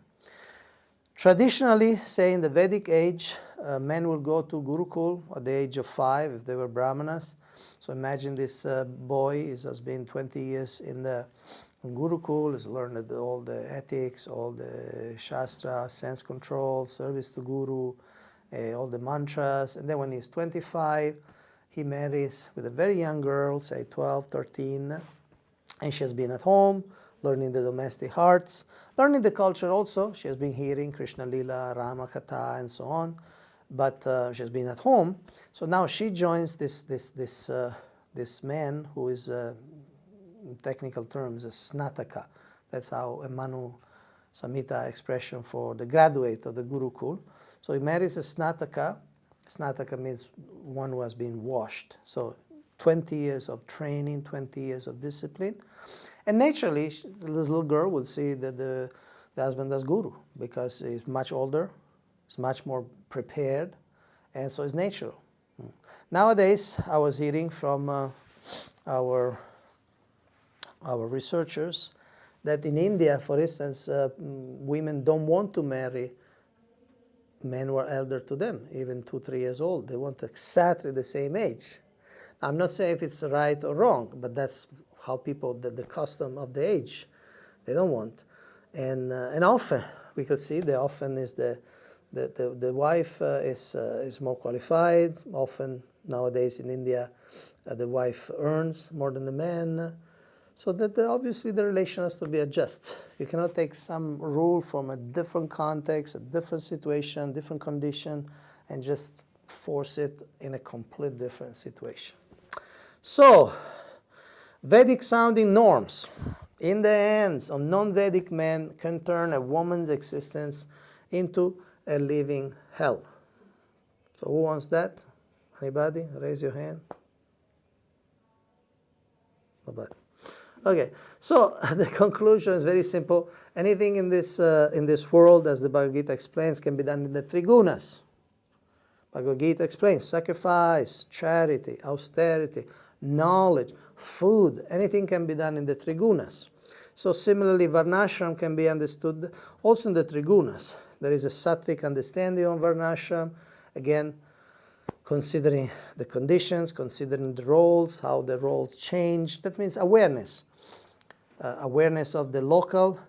Traditionally, say in the Vedic age, men will go to Gurukul at the age of 5 if they were brahmanas. So imagine this boy has been 20 years in Gurukul, has learned all the ethics, all the shastra, sense control, service to Guru, all the mantras. And then when he's 25, he marries with a very young girl, say 12, 13, and she has been at home, learning the domestic arts, learning the culture also. She has been hearing Krishna Lila, Rama Katha, and so on, but she has been at home. So now she joins this man who is, in technical terms, a snataka. That's how a Manu Samhita expression for the graduate of the Gurukul. So he marries a snataka. Snataka means one who has been washed. So 20 years of training, 20 years of discipline. And naturally, this little girl will see that the the husband does guru because he's much older, he's much more prepared, and so it's natural. Nowadays, I was hearing from our researchers that in India, for instance, women don't want to marry men who are elder to them, even 2-3 years old. They want exactly the same age. I'm not saying if it's right or wrong, but that's how people, the custom of the age, they don't want. And often, we could see that often is the wife is more qualified. Often nowadays in India, the wife earns more than the man. So that obviously the relation has to be adjusted. You cannot take some rule from a different context, a different situation, different condition, and just force it in a complete different situation. So, Vedic sounding norms in the hands of non-Vedic men can turn a woman's existence into a living hell. So who wants that? Anybody? Raise your hand. Nobody. Okay, so the conclusion is very simple. Anything in this world, as the Bhagavad Gita explains, can be done in the three gunas. Bhagavad Gita explains sacrifice, charity, austerity, knowledge, food. Anything can be done in the three gunas. So similarly, Varnashram can be understood also in the three gunas. There is a sattvic understanding of Varnashram, again, considering the conditions, considering the roles, how the roles change. That means awareness. Awareness of the local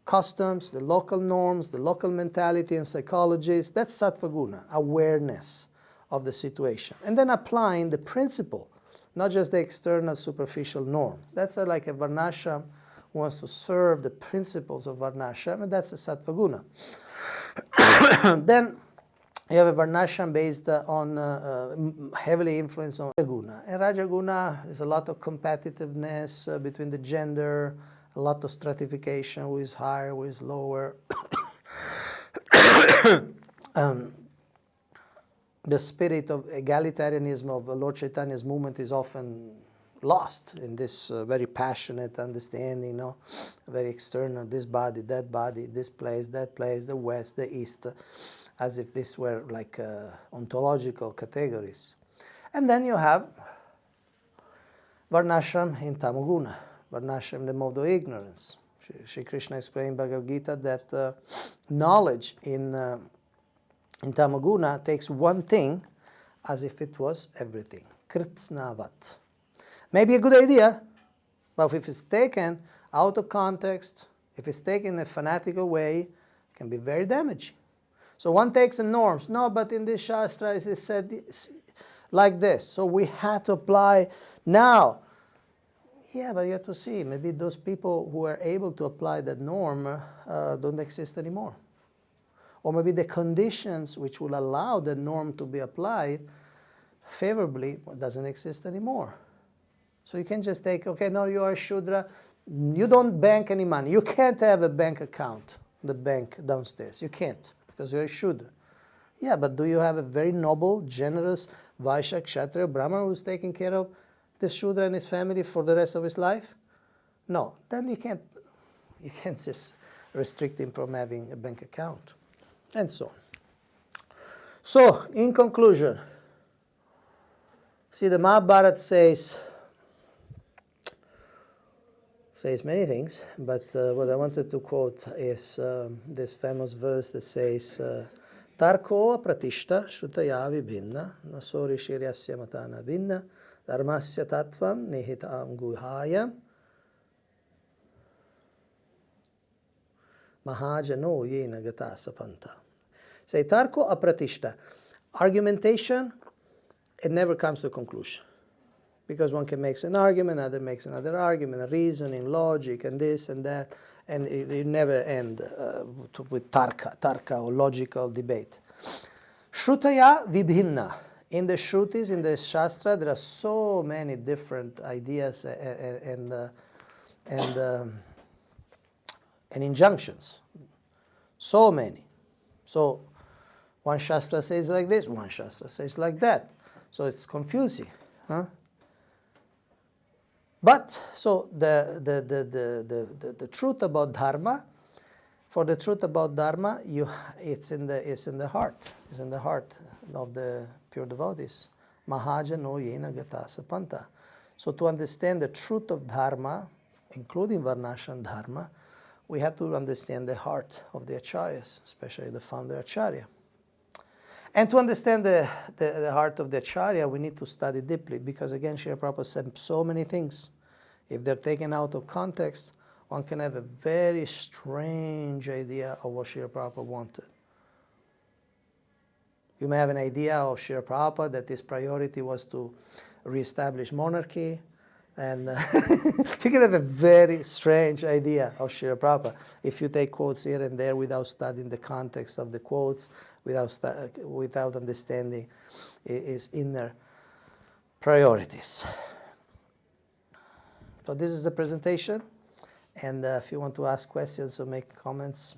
customs, the local norms, the local mentality and psychologies. That's sattva guna, awareness of the situation. And then applying the principle, not just the external superficial norm. That's like a Varnashram who wants to serve the principles of Varnashram, and that's a sattva guna. Then you have a Varnashram based on heavily influenced on Rajaguna. And Rajaguna is a lot of competitiveness between the gender, a lot of stratification, who is higher, who is lower. The spirit of egalitarianism of Lord Chaitanya's movement is often lost in this very passionate understanding, very external, this body, this place, that place, the West, the East, as if this were like ontological categories. And then you have Varnashram in Tamoguna, Varnashram in the mode of ignorance. Shri Krishna explained in Bhagavad Gita that knowledge in Tamoguna takes one thing as if it was everything. Kritsnavat. Maybe a good idea, but if it's taken out of context, if it's taken in a fanatical way, it can be very damaging. So one takes the norms. No, but in this Shastra it said like this. So we had to apply now. Yeah, but you have to see, maybe those people who are able to apply that norm don't exist anymore. Or maybe the conditions which will allow the norm to be applied favorably doesn't exist anymore. So you can just take, okay, no, you are a Shudra, you don't bank any money. You can't have a bank account, the bank downstairs. You can't, because you're a Shudra. Yeah, but do you have a very noble, generous Vaisya, Kshatriya, Brahmana who's taking care of this Shudra and his family for the rest of his life? No, then you can't just restrict him from having a bank account, and so on. So, in conclusion, see, the Mahabharata says many things, but what I wanted to quote is this famous verse that says, Tarko pratishta shrutaya vibhinna nasori shiryasya matana vinna dharmasya tattvam nihitam guhaya mahajano yena gata sapanta. Say, Tarko apratishta. Argumentation, it never comes to a conclusion. Because one can make an argument, another makes another argument, reasoning, logic, and this and that, and it never ends with tarka or logical debate. Shrutaya vibhinna. In the Shrutis, in the Shastra, there are so many different ideas and injunctions. So many. So one Shastra says like this, one Shastra says like that. So it's confusing. Huh? But, so the truth about dharma, For the truth about Dharma, it's in the heart. It's in the heart of the pure devotees. Mahaja no yena gata sapanta. So to understand the truth of Dharma, including Varnashram Dharma, we have to understand the heart of the acharyas, especially the founder acharya. And to understand the heart of the acharya, we need to study deeply, because again, Srila Prabhupada said so many things. If they're taken out of context, one can have a very strange idea of what Srila Prabhupada wanted. You may have an idea of Srila Prabhupada that his priority was to reestablish monarchy, and you can have a very strange idea of Srila Prabhupada if you take quotes here and there without studying the context of the quotes, without understanding his inner priorities. So this is the presentation, and if you want to ask questions or make comments.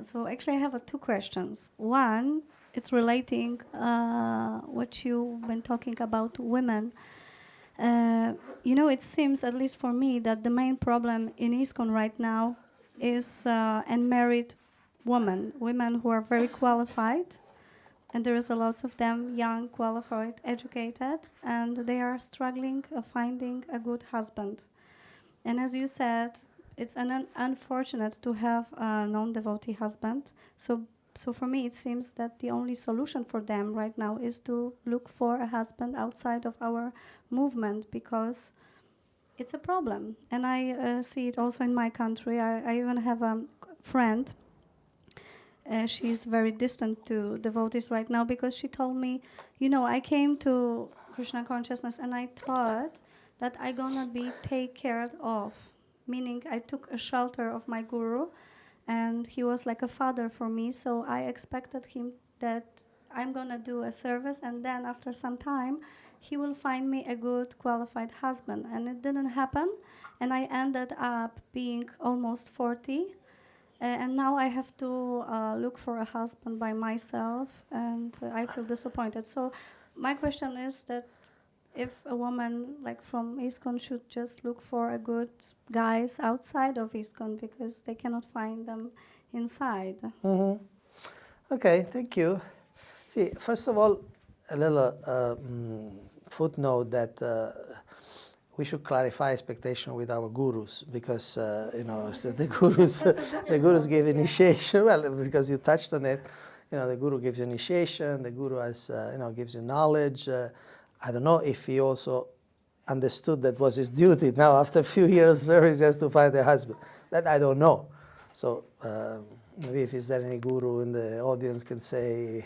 So actually I have two questions. One, it's relating what you've been talking about women. It seems, at least for me, that the main problem in ISKCON right now is unmarried women who are very qualified, and there is a lot of them, young, qualified, educated, and they are struggling finding a good husband. And as you said, it's unfortunate to have a non-devotee husband. So for me, it seems that the only solution for them right now is to look for a husband outside of our movement, because it's a problem. And I see it also in my country. I even have a friend. She's very distant to devotees right now, because she told me, I came to Krishna consciousness and I thought that I'm gonna be taken care of. Meaning I took a shelter of my guru, and he was like a father for me, so I expected him that I'm gonna do a service, and then after some time he will find me a good qualified husband. And it didn't happen, and I ended up being almost 40, and now I have to look for a husband by myself, and I feel disappointed. So my question is that if a woman like from ISKCON should just look for a good guys outside of ISKCON, because they cannot find them inside. Mm-hmm. Okay, thank you. See, first of all, a little footnote that we should clarify expectation with our gurus, because the gurus give initiation. Well, because you touched on it, the guru gives you initiation. The guru has gives you knowledge. I don't know if he also understood that was his duty. Now, after a few years of service, he has to find a husband. That I don't know. So maybe if is there any guru in the audience can say.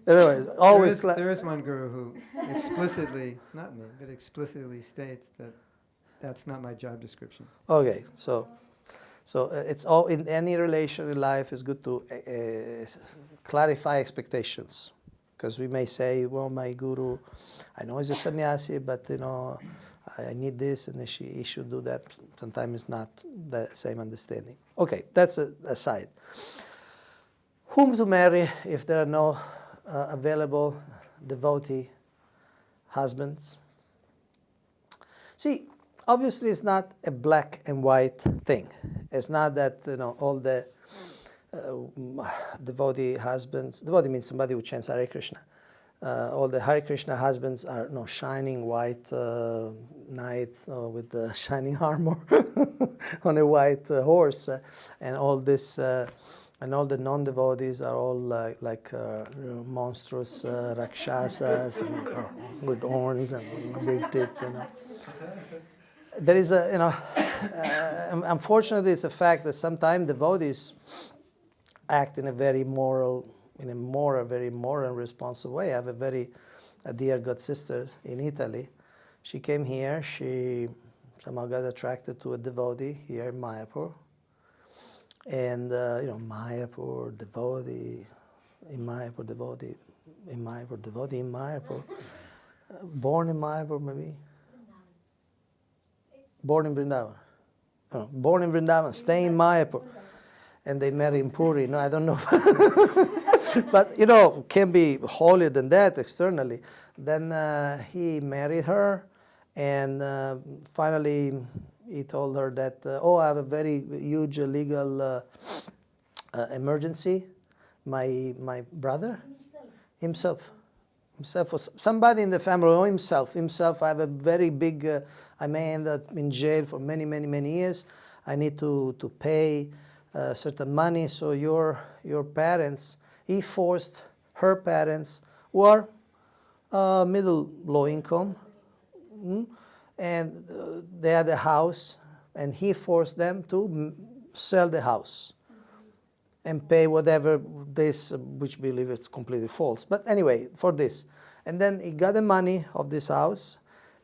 Anyways, always there is one guru who explicitly, not me, but explicitly states that that's not my job description. Okay, so it's all in any relation in life. It's good to clarify expectations. Because we may say, well, my guru, I know he's a sannyasi, but I need this, and he should do that. Sometimes it's not the same understanding. Okay, that's aside. Whom to marry if there are no available devotee husbands? See, obviously it's not a black and white thing. It's not that all the devotee husbands, devotee means somebody who chants Hare Krishna. All the Hare Krishna husbands are shining white knights with the shining armor on a white horse, and all this, and all the non-devotees are all like monstrous rakshasas with horns and big teeth. There is unfortunately, it's a fact that sometimes devotees act in a very moral, very moral and responsible way. I have a dear god sister in Italy. She came here. She somehow got attracted to a devotee here in Mayapur. And Mayapur, devotee, in Mayapur, devotee, in Mayapur, devotee, in Mayapur. Born in Mayapur, maybe. Born in Vrindavan. No, born in Vrindavan, stay in Mayapur. And they marry in Puri. No, I don't know. But, can be holier than that externally. Then he married her, and finally, he told her that, oh, I have a very huge legal emergency. My brother? Himself was somebody in the family, or himself. I have a very big, I may end up in jail for many, many, many years. I need to pay certain money. So your parents, he forced her parents, who are middle low income, and they had a house, and he forced them to sell the house and pay whatever this, which believe it's completely false. But anyway, for this. And then he got the money of this house,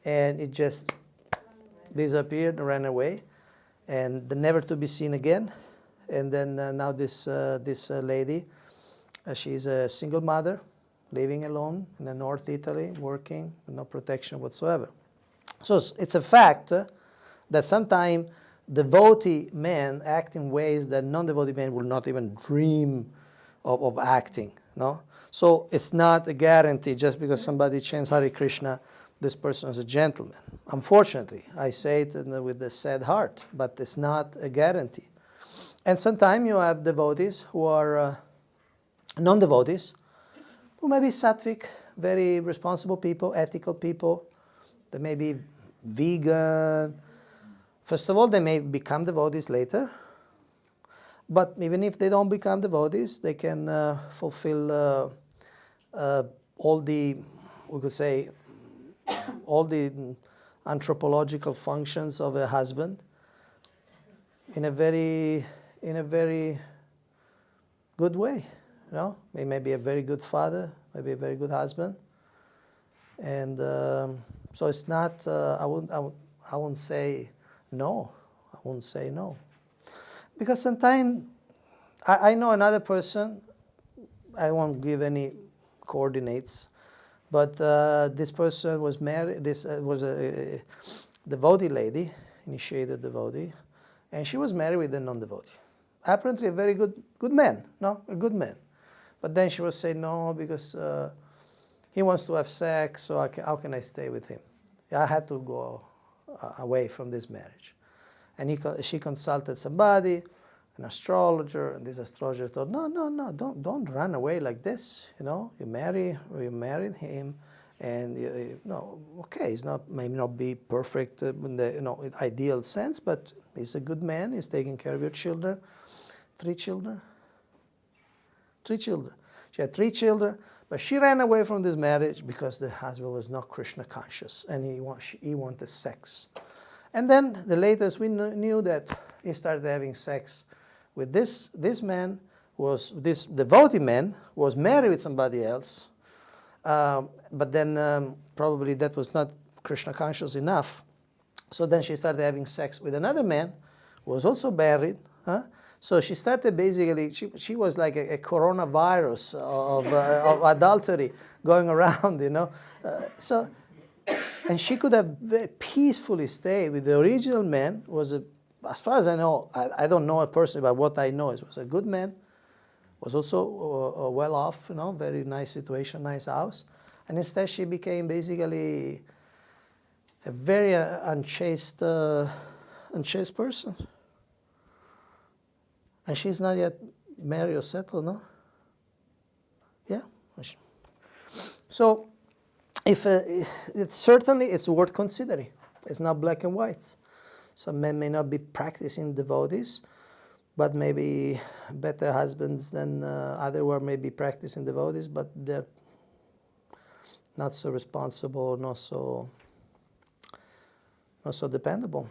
and it just disappeared, ran away, and never to be seen again. And then now this lady, she's a single mother, living alone in the North Italy, working, no protection whatsoever. So it's a fact that sometimes devotee men act in ways that non-devotee men will not even dream of acting. No? So it's not a guarantee just because somebody chants Hare Krishna, this person is a gentleman. Unfortunately, I say it with a sad heart, but it's not a guarantee. And sometimes you have devotees who are non-devotees, who may be sattvic, very responsible people, ethical people. They may be vegan. First of all, they may become devotees later. But even if they don't become devotees, they can fulfill all the, we could say, all the anthropological functions of a husband in a very good way. You know, he may be a very good father, maybe a very good husband, and so it's not. I wouldn't say no. I wouldn't say no, because sometimes I know another person. I won't give any coordinates, but this person was married. This was a devotee lady, initiated devotee, and she was married with a non-devotee. Apparently, a very good man. No, a good man. But then she was saying no because he wants to have sex. So how can I stay with him? I had to go away from this marriage. And she consulted somebody, an astrologer, and this astrologer thought, no, don't run away like this. You know, you married him, and okay, he's may not be perfect in the ideal sense, but he's a good man. He's taking care of your children. 3 children. She had 3 children, but she ran away from this marriage because the husband was not Krishna conscious, and he wanted sex. And then the latest we knew that he started having sex with this man, this devotee man, was married with somebody else, but then probably that was not Krishna conscious enough. So then she started having sex with another man who was also married. So she started basically, she was like a coronavirus of adultery going around, and she could have very peacefully stayed with the original man. As far as I know, I don't know a person, but what I know is was a good man, was also well off, very nice situation, nice house. And instead she became basically a very unchaste person. And she's not yet married or settled, no? Yeah. So, certainly it's worth considering. It's not black and white. Some men may not be practicing devotees, but maybe better husbands than others who are maybe practicing devotees, but they're not so responsible, not so dependable.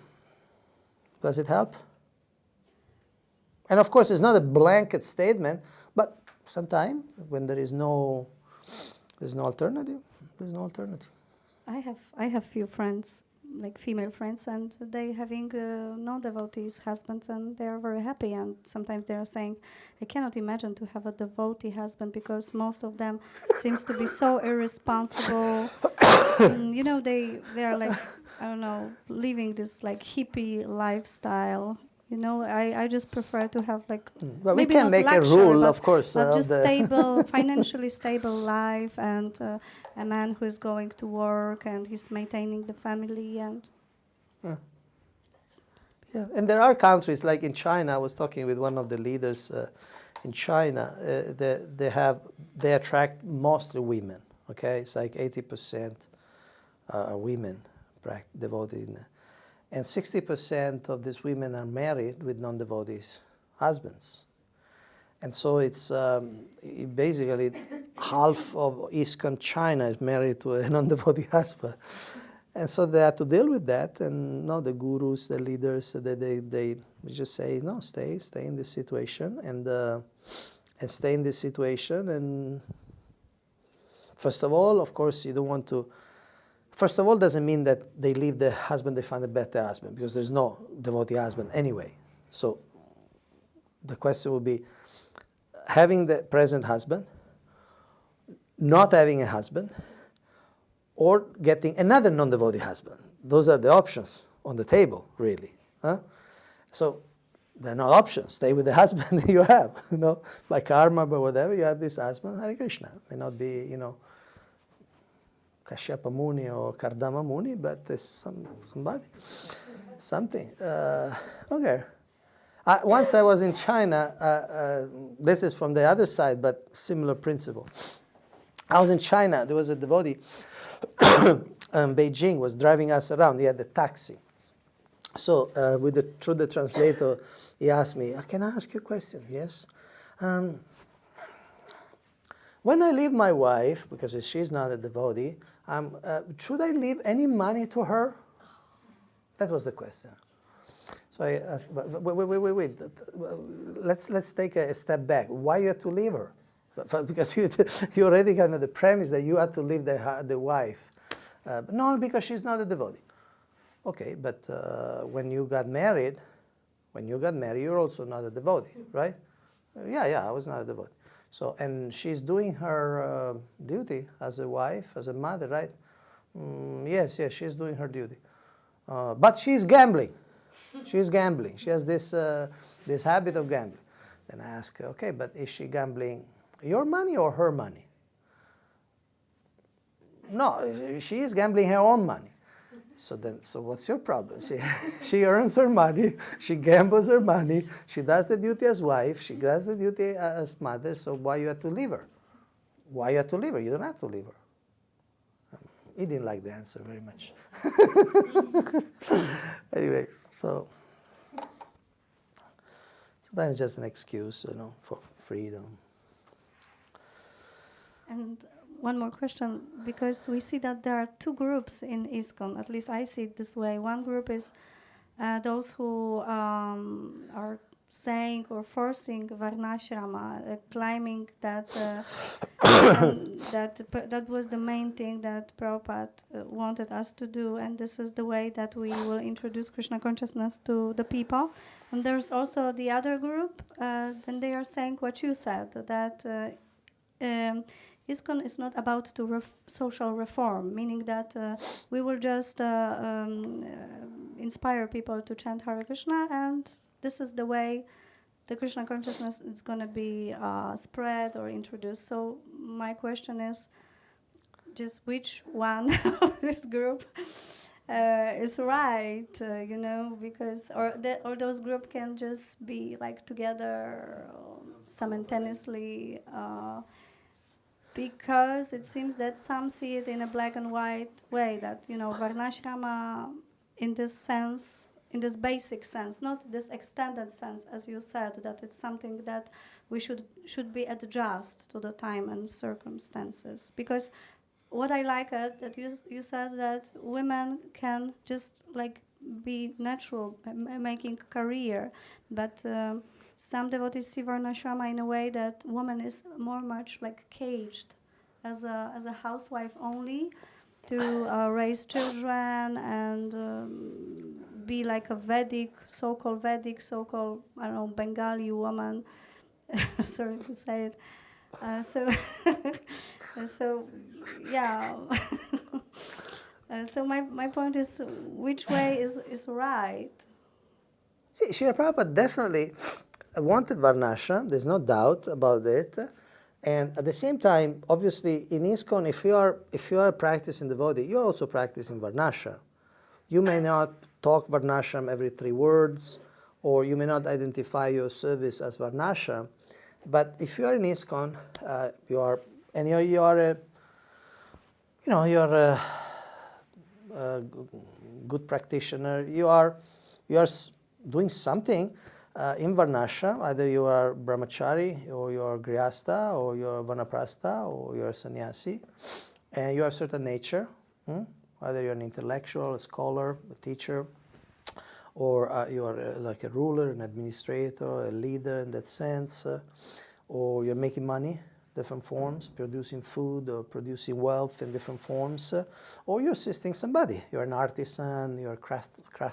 Does it help? And of course, it's not a blanket statement, but sometimes when there is no alternative, there's no alternative. I have few friends, like female friends, and they having non-devotees husbands, and they are very happy. And sometimes they are saying, I cannot imagine to have a devotee husband because most of them seems to be so irresponsible. They are like, I don't know, living this like hippie lifestyle. I just prefer to have like well, maybe we can not make luxury, a rule, but, of course, but just stable, financially stable life, and a man who is going to work and he's maintaining the family, and Yeah, and there are countries like in China. I was talking with one of the leaders in China. They attract mostly women. Okay, it's like 80% are women devoted, and 60% of these women are married with non-devotees husbands. And so it's basically half of ISKCON China is married to a non-devotee husband. And so they have to deal with that. And no, the gurus, the leaders, they just say, no, stay in this situation and stay in this situation. And first of all, of course, you don't want to. First of all, doesn't mean that they leave the husband, they find a better husband, because there's no devotee husband anyway. So the question would be, having the present husband, not having a husband, or getting another non-devotee husband. Those are the options on the table, really. Huh? So they're not options. Stay with the husband you have. By karma, by whatever, you have this husband, Hare Krishna. May not be, Kashyapa Muni or Kardama Muni, but there's somebody, something. Okay. Once I was in China, this is from the other side, but similar principle. I was in China, there was a devotee Beijing was driving us around. He had a taxi. So through the translator, he asked me, can I ask you a question? Yes. When I leave my wife, because she's not a devotee, should I leave any money to her? That was the question. So I asked, wait. Let's take a step back. Why you have to leave her? Because you already kind of the premise that you have to leave the wife. No, because she's not a devotee. Okay, but when you got married, you're also not a devotee, right? Yeah, I was not a devotee. So, and she's doing her duty as a wife, as a mother, right? Yes, she's doing her duty. But she's gambling. She's gambling. She has this habit of gambling. Then I ask her, okay, but is she gambling your money or her money? No, she is gambling her own money. So what's your problem? She earns her money, she gambles her money, she does the duty as wife, she does the duty as mother, so why you have to leave her? Why you have to leave her? You don't have to leave her. He didn't like the answer very much. Anyway, so sometimes it's just an excuse, for freedom. And one more question, because we see that there are two groups in ISKCON. At least I see it this way. One group is those who are saying or forcing Varnasrama, claiming that that was the main thing that Prabhupada wanted us to do, and this is the way that we will introduce Krishna consciousness to the people. And there's also the other group, then they are saying what you said, that ISKCON is not about social reform, meaning that we will just inspire people to chant Hare Krishna, and this is the way the Krishna consciousness is going to be spread or introduced. So my question is, just which one of this group is right, because or those groups can just be like together simultaneously. Because it seems that some see it in a black and white way, that, Varnasrama in this sense, in this basic sense, not this extended sense, as you said, that it's something that we should be adjust to the time and circumstances. Because what I like that you said that women can just like be natural, making career, but some devotees see Varnasrama in a way that woman is much like caged as a housewife only, to raise children and be like a so-called I don't know, Bengali woman. Sorry to say it. So yeah. So my point is, which way is right? See, Srila Prabhupada definitely wanted Varnashram, there's no doubt about it. And at the same time, obviously, in ISKCON, if you are practicing devotee, you're also practicing Varnashram. You may not talk Varnashram every 3 words, or you may not identify your service as Varnashram. But if you are in ISKCON, you're a good practitioner. You are doing something in Varnashram. Either you are brahmacari, or you are grihastha, or you are vanaprastha, or you are sannyasi, and you have certain nature. Either you're an intellectual, a scholar, a teacher, or you are like a ruler, an administrator, a leader in that sense, or you're making money, different forms, producing food or producing wealth in different forms, or you're assisting somebody. You're an artisan, you're a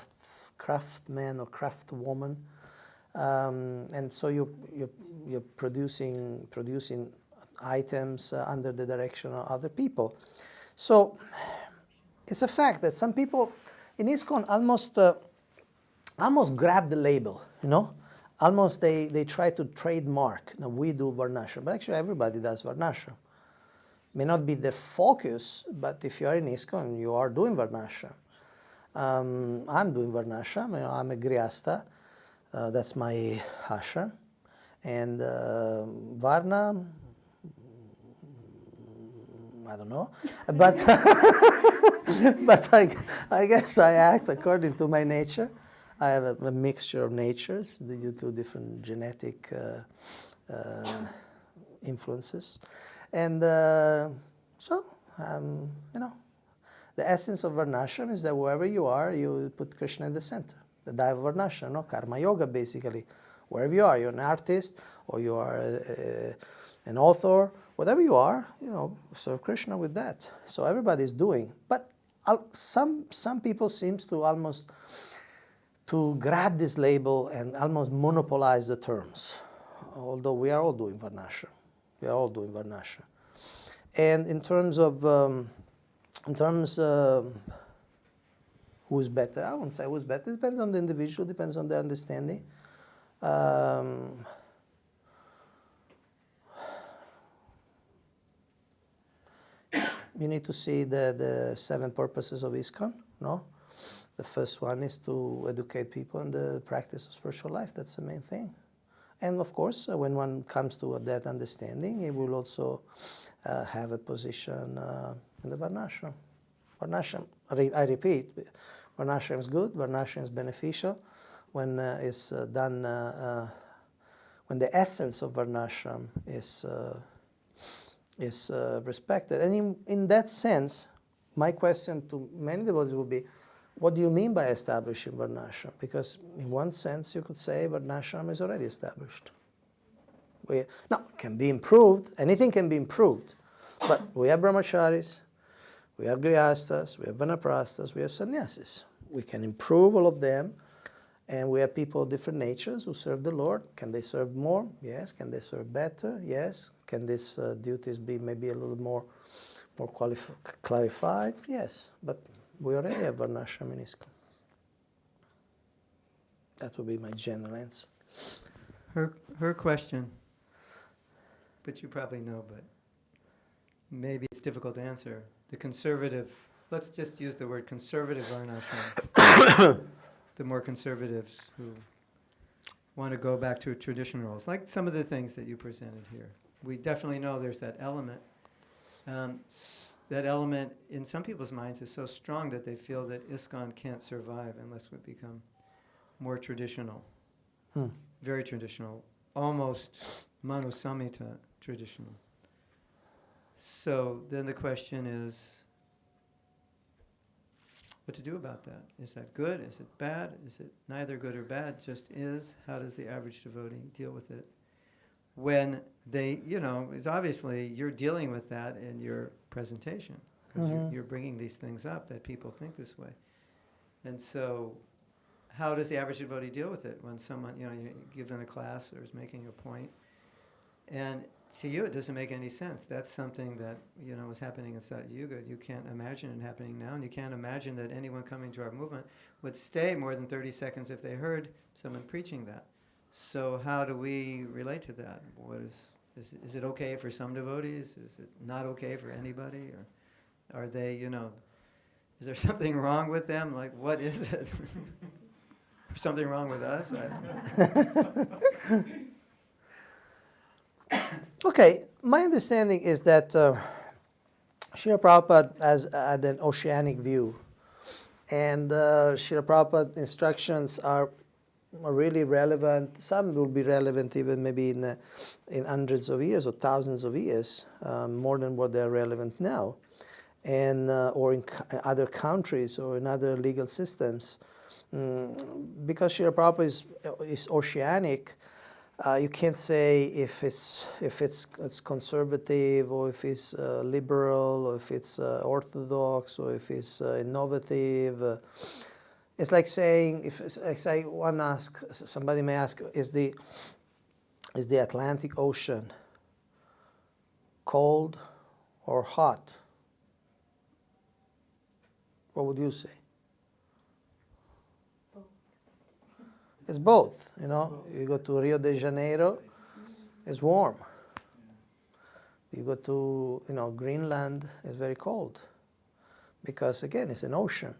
craftsman or craftwoman, and so you're producing items under the direction of other people. So it's a fact that some people in ISKCON almost grab the label, almost they try to trademark. Now we do Varnashram, but actually everybody does Varnashram. May not be the focus, but if you are in ISKCON, you are doing Varnashram. I'm doing Varnashram. I'm a grihastha. That's my ashram. And Varna, I don't know, but but I guess I act according to my nature. I have a mixture of natures due to different genetic influences, and so the essence of Varnashram is that wherever you are, you put Krishna in the center. The Daiva Varnashram, karma yoga, basically. Wherever you are, you're an artist or you are an author, whatever you are, serve Krishna with that. So everybody's doing, but some people seems to almost to grab this label and almost monopolize the terms. Although we are all doing Varnashram, And in terms who's better, I wouldn't say who's better. It depends on the individual, depends on their understanding. You need to see the 7 purposes of ISKCON, no? The first one is to educate people in the practice of spiritual life. That's the main thing. And of course, when one comes to that understanding, it will also have a position in the Varnashram. Varnashram, I repeat, Varnashram is good, Varnashram is beneficial when it's done, when the essence of Varnashram is respected. And in that sense, my question to many devotees would be, what do you mean by establishing Varnashram? Because in one sense, you could say Varnashram is already established. Now, it can be improved. Anything can be improved. But we have brahmacharis, we have grihasthas, we have vanaprasthas, we have sannyasis. We can improve all of them. And we have people of different natures who serve the Lord. Can they serve more? Yes. Can they serve better? Yes. Can these duties be maybe a little more clarified? Yes. But we already have Varnashram in ISKCON. That would be my general answer. Her question, but you probably know, but maybe it's difficult to answer. The conservative, let's just use the word conservative Varnashram. The more conservatives who want to go back to traditional roles, like some of the things that you presented here. We definitely know there's that element. That element in some people's minds is so strong that they feel that ISKCON can't survive unless we become more traditional, very traditional, almost Manusamhita traditional. So then the question is, what to do about that? Is that good? Is it bad? Is it neither good or bad? Just is? How does the average devotee deal with it? When they, it's obviously you're dealing with that in your presentation because you're bringing these things up that people think this way. And so how does the average devotee deal with it when someone, you give them a class or is making a point and to you it doesn't make any sense. That's something that, was happening in Sat Yuga. You can't imagine it happening now, and you can't imagine that anyone coming to our movement would stay more than 30 seconds if they heard someone preaching that. So how do we relate to that? What is it okay for some devotees? Is it not okay for anybody? Or are they, Is there something wrong with them? Like, what is it? Something wrong with us? Okay, my understanding is that Srila Prabhupada has had an oceanic view, and Srila Prabhupada's instructions are really relevant. Some will be relevant even maybe in hundreds of years or thousands of years, more than what they are relevant now, and or in other countries or in other legal systems. Because Srila Prabhupada is oceanic, you can't say if it's conservative or if it's liberal or if it's orthodox or if it's innovative. It's like saying, somebody may ask, is the Atlantic Ocean cold or hot? What would you say? It's both, you know. You go to Rio de Janeiro, it's warm. You go to, Greenland, it's very cold. Because again, it's an ocean.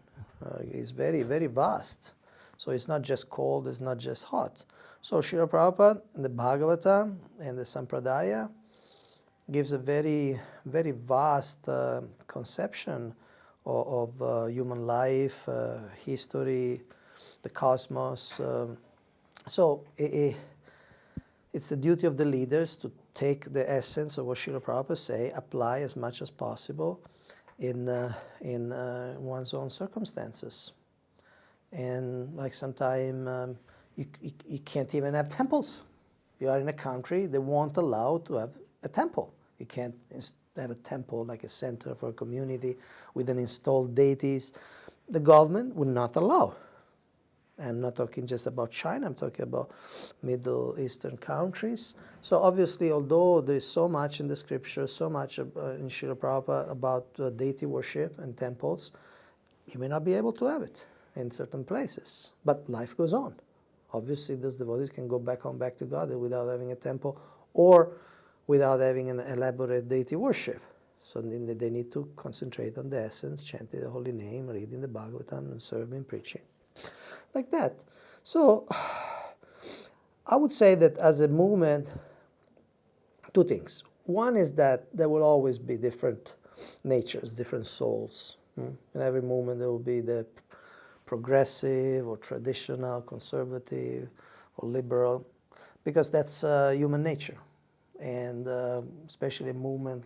It's very, very vast. So it's not just cold, it's not just hot. So Srila Prabhupada in the Bhagavatam and the Sampradaya gives a very, very vast conception of human life, history, the cosmos. So it's the duty of the leaders to take the essence of what Srila Prabhupada say, apply as much as possible in one's own circumstances. And like sometimes you can't even have temples. You are in a country, they won't allow to have a temple. You can't have a temple like a center for a community with an installed deities. The government would not allow. I'm not talking just about China, I'm talking about Middle Eastern countries. So obviously, although there is so much in the scripture, so much in Srila Prabhupada about deity worship and temples, you may not be able to have it in certain places. But life goes on. Obviously, those devotees can go back to God without having a temple or without having an elaborate deity worship. So they need to concentrate on the essence, chanting the holy name, reading the Bhagavatam, and serving, preaching. Like that. So I would say that as a movement, two things. One is that there will always be different natures, different souls. In every movement there will be the progressive or traditional, conservative or liberal, because that's human nature. And especially a movement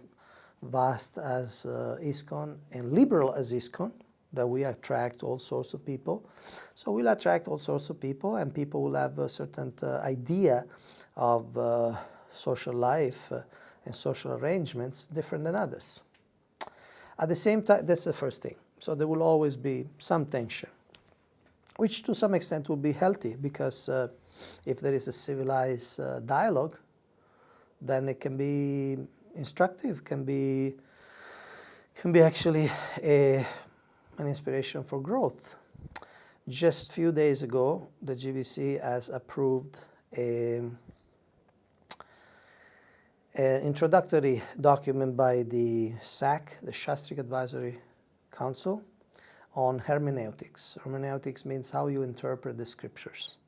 vast as ISKCON and liberal as ISKCON, that we attract all sorts of people. So we'll attract all sorts of people, and people will have a certain idea of social life and social arrangements different than others. At the same time, that's the first thing. So there will always be some tension, which to some extent will be healthy, because if there is a civilized dialogue, then it can be instructive, can be actually an inspiration for growth. Just a few days ago, the GBC has approved an introductory document by the SAC, the Shastric Advisory Council, on hermeneutics. Hermeneutics means how you interpret the scriptures.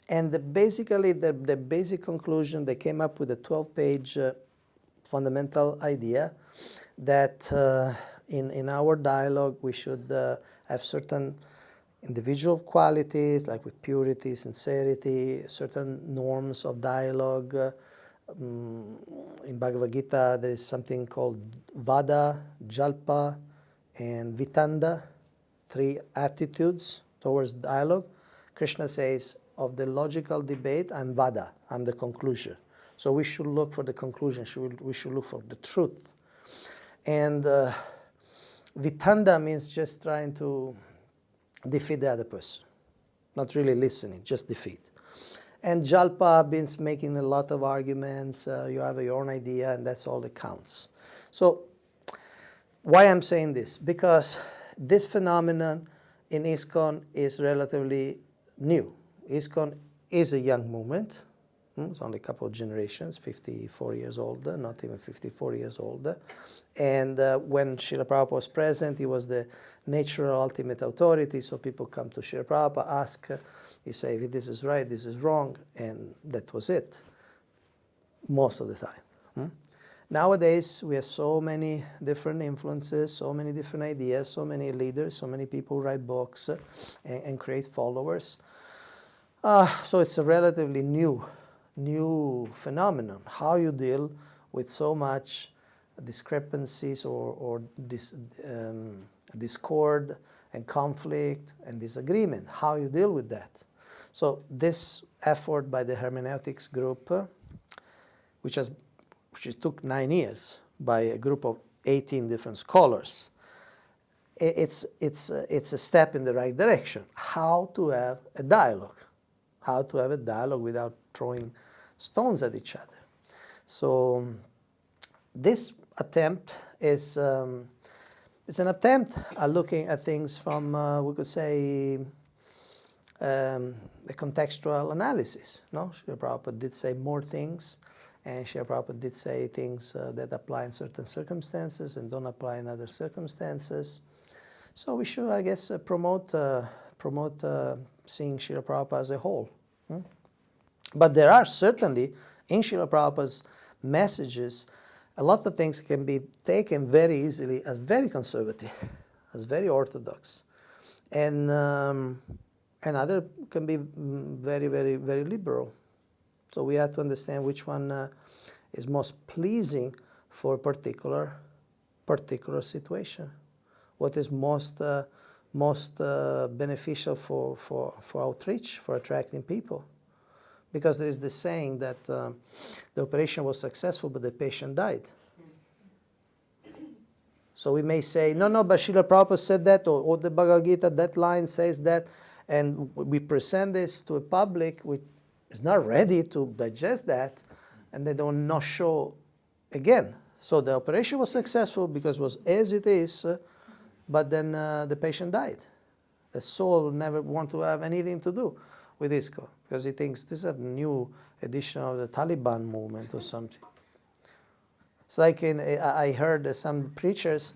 And basically, the basic conclusion, they came up with a 12-page fundamental idea that in our dialogue, we should have certain individual qualities, like with purity, sincerity, certain norms of dialogue. In Bhagavad Gita, there is something called Vada, Jalpa, and Vitanda, 3 attitudes towards dialogue. Krishna says, of the logical debate, I'm Vada, I'm the conclusion. So we should look for the conclusion, we should look for the truth. And Vitanda means just trying to defeat the other person. Not really listening, just defeat. And Jalpa means making a lot of arguments, you have your own idea, and that's all that counts. So why I'm saying this? Because this phenomenon in ISKCON is relatively new. ISKCON is a young movement. It's only a couple of generations, 54 years old, not even 54 years old. And when Srila Prabhupada was present, he was the natural ultimate authority, so people come to Srila Prabhupada, ask, he say, this is right, this is wrong, and that was it, most of the time. Nowadays, we have so many different influences, so many different ideas, so many leaders, so many people write books and create followers. So it's a relatively new phenomenon. How you deal with so much discrepancies or discord and conflict and disagreement. How you deal with that. So this effort by the hermeneutics group, which took 9 years by a group of 18 different scholars, it's a step in the right direction. How to have a dialogue. How to have a dialogue without throwing stones at each other. So this attempt is it's an attempt at looking at things from, we could say, a contextual analysis. No, Srila Prabhupada did say more things, and Srila Prabhupada did say things that apply in certain circumstances and don't apply in other circumstances. So we should, I guess, promote seeing Srila Prabhupada as a whole. But there are certainly, in Srila Prabhupada's messages, a lot of things can be taken very easily as very conservative, as very orthodox. And other can be very, very, very liberal. So we have to understand which one is most pleasing for a particular situation. What is most beneficial for outreach, for attracting people. Because there is this saying that the operation was successful, but the patient died. So we may say, no, but Srila Prabhupada said that, or the Bhagavad Gita, that line says that, and we present this to a public which is not ready to digest that, and they don't not show again. So the operation was successful because it was as it is, but then the patient died. The soul never want to have anything to do with ISKCON, because he thinks this is a new edition of the Taliban movement or something. It's like I heard some preachers,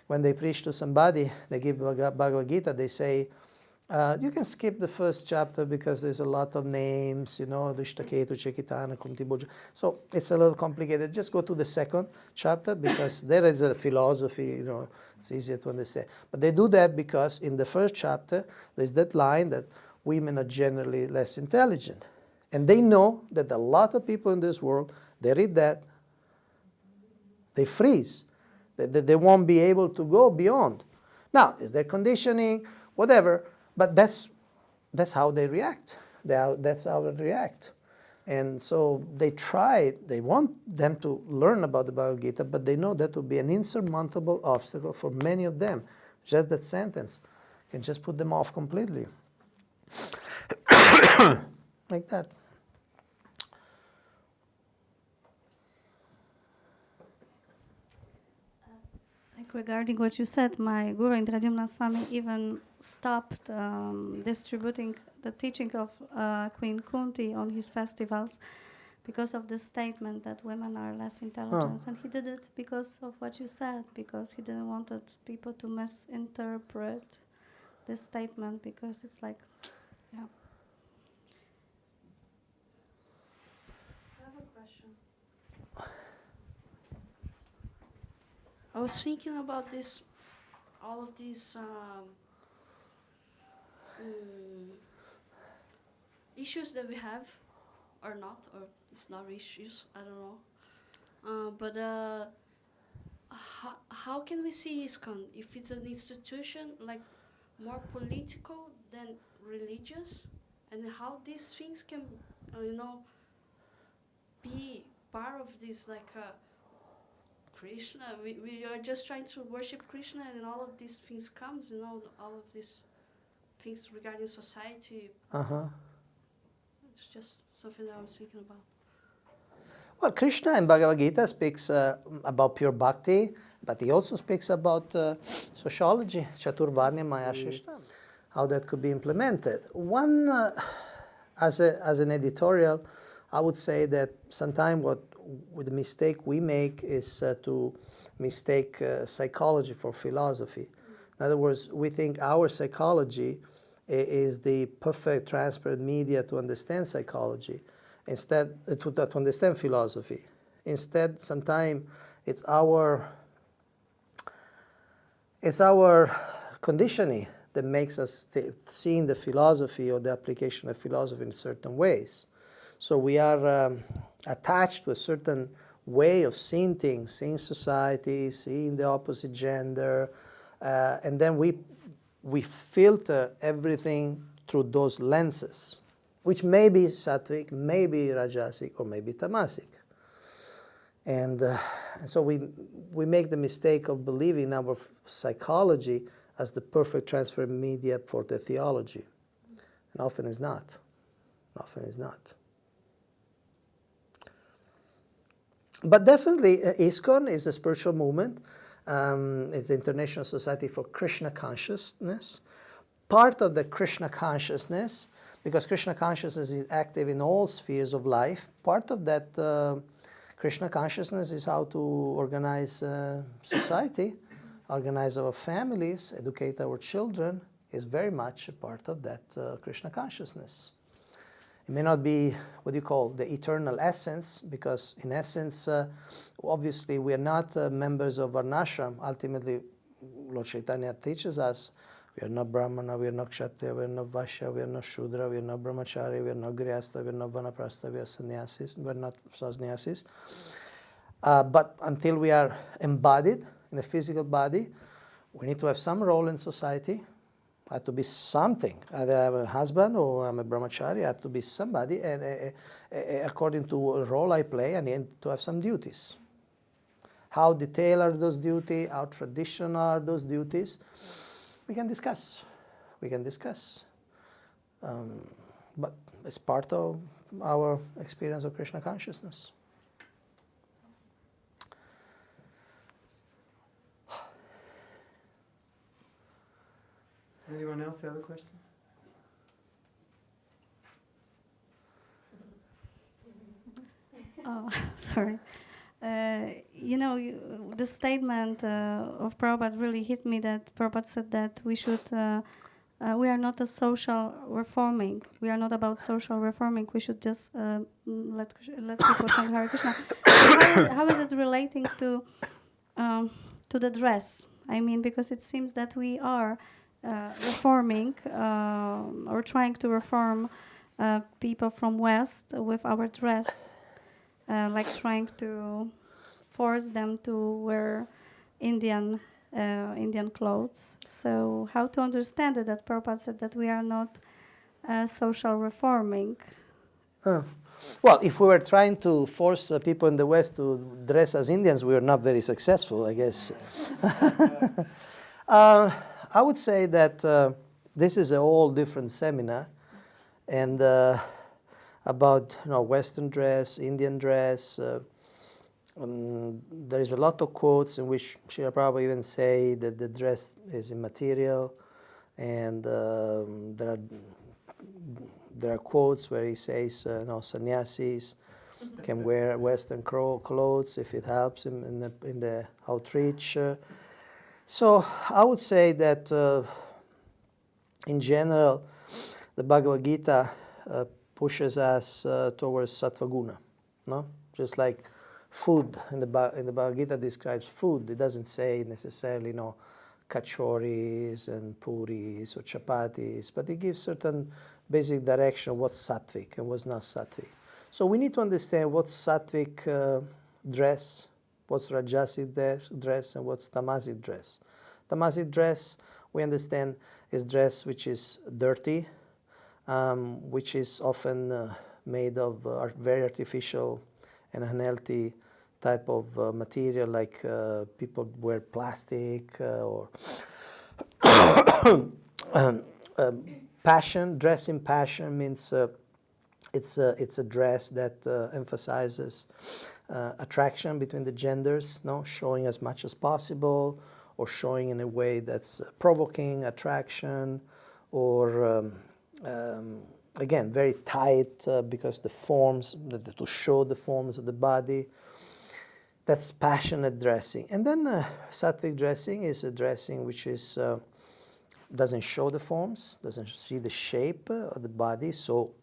when they preach to somebody, they give Bhagavad Gita, they say, you can skip the first chapter because there's a lot of names, Drishtaketu, Chekitana, Kumti Bhuja. So it's a little complicated. Just go to the second chapter because there is a philosophy, it's easier to understand. But they do that because in the first chapter, there's that line that women are generally less intelligent. And they know that a lot of people in this world, they read that, they freeze. They won't be able to go beyond. Now, is there conditioning, whatever, but that's how they react. That's how they react. And so they want them to learn about the Bhagavad Gita, but they know that will be an insurmountable obstacle for many of them. Just that sentence can just put them off completely. Like that. Regarding what you said, my Guru Indradimna Swami even stopped distributing the teaching of Queen Kunti on his festivals because of the statement that women are less intelligent. And he did it because of what you said, because he didn't want people to misinterpret this statement, because it's like, yeah. I have a question. I was thinking about all of these issues that we have, or not, or it's not issues, I don't know. But how can we see ISKCON if it's an institution like more political than religious, and how these things can, be part of this Krishna. We are just trying to worship Krishna, and all of these things comes, all of these things regarding society. It's just something that I was thinking about. Well, Krishna in Bhagavad Gita speaks about pure bhakti, but he also speaks about sociology, Chaturvarnya Maya Shishtam, how that could be implemented. One, as an editorial, I would say that sometimes with the mistake we make is to mistake psychology for philosophy. In other words, we think our psychology is the perfect transparent media to understand psychology, instead to understand philosophy. Instead, sometimes it's our conditioning that makes us seeing the philosophy or the application of philosophy in certain ways. So we are attached to a certain way of seeing things, seeing society, seeing the opposite gender, and then we filter everything through those lenses, which may be sattvic, may be rajasic, or maybe tamasic. And so we make the mistake of believing our psychology as the perfect transfer media for the theology. And often is not. Often is not. But definitely, ISKCON is a spiritual movement. It's the International Society for Krishna Consciousness. Part of the Krishna consciousness, because Krishna consciousness is active in all spheres of life, part of that Krishna consciousness is how to organize society, organize our families, educate our children, is very much a part of that Krishna consciousness. It may not be what you call the eternal essence, because in essence, obviously we are not members of Varnasrama. Ultimately, Lord Chaitanya teaches us, we are not brahmana, we are not ksatriya, we are not vaisya, we are not sudra, we are not brahmacari, we are not grihastha, we are not vanaprastha, we are sannyasis, we are not sannyasis. But until we are embodied in a physical body, we need to have some role in society. I have to be something. Either I'm a husband or I'm a brahmachari. I have to be somebody, and according to a role I play, I need to have some duties. How detailed are those duties? How traditional are those duties? We can discuss. We can discuss. But it's part of our experience of Krishna consciousness. Anyone else have a question? Oh, sorry. The statement of Prabhupada really hit me, that Prabhupada said that we are not a social reforming. We are not about social reforming. We should just let people chant Hare Krishna. How is it relating to the dress? I mean, because it seems that we are reforming or trying to reform people from West with our dress. Like trying to force them to wear Indian clothes. So how to understand it, that Prabhupada said that we are not social reforming? Well, if we were trying to force people in the West to dress as Indians, we were not very successful, I guess. I would say that this is a whole different seminar, and about Western dress, Indian dress. There is a lot of quotes in which she'll probably even say that the dress is immaterial, and there are quotes where he says, sannyasis can wear Western clothes if it helps him in the outreach. So I would say that in general, the Bhagavad Gita pushes us towards sattvaguna, no? Just like food in the Bhagavad Gita describes food. It doesn't say necessarily kachoris and puris or chapatis, but it gives certain basic direction of what's sattvic and what's not sattvic. So we need to understand what's sattvic dress, what's rajasic dress, and what's tamasic dress. Tamasic dress, we understand, is dress which is dirty, which is often made of very artificial and unhealthy type of material, like people wear plastic or passion. Dress in passion means it's a dress that emphasizes attraction between the genders, showing as much as possible, or showing in a way that's provoking attraction, or again, very tight because the forms, to show the forms of the body. That's passionate dressing. And then sattvic dressing is a dressing which is doesn't show the forms, doesn't see the shape of the body so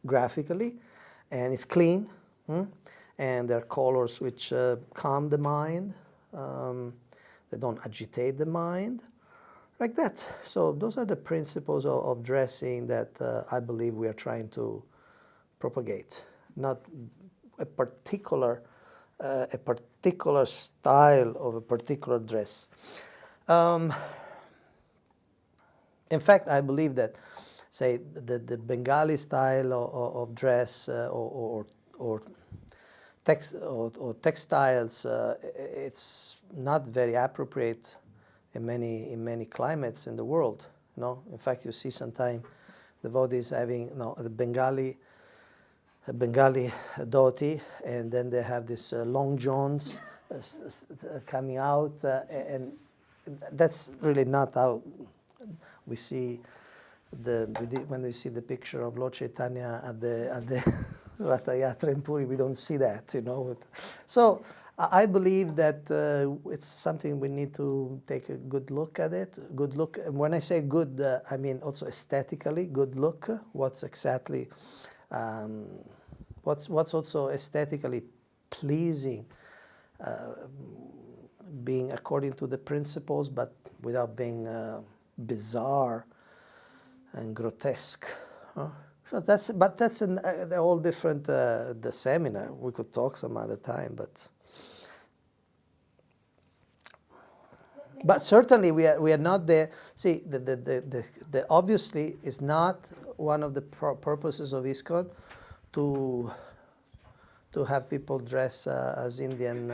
graphically, and it's clean. And there are colors which calm the mind. They don't agitate the mind, like that. So those are the principles of dressing that I believe we are trying to propagate. Not a particular style of a particular dress. In fact, I believe that, say, the Bengali style of dress or textiles, it's not very appropriate in many climates in the world. In fact, you see sometimes devotees having the Bengali dhoti, and then they have this long johns coming out, and that's really not how we see when we see the picture of Lord Chaitanya at the Ratha Yatra in Puri. We don't see that, So I believe that it's something we need to take a good look at it. Good look. And when I say good, I mean also aesthetically good look. What's exactly what's also aesthetically pleasing, being according to the principles, but without being bizarre and grotesque. So that's a whole different the seminar. We could talk some other time, but certainly we are not there. See, the obviously is not one of the purposes of ISKCON to have people dress as Indian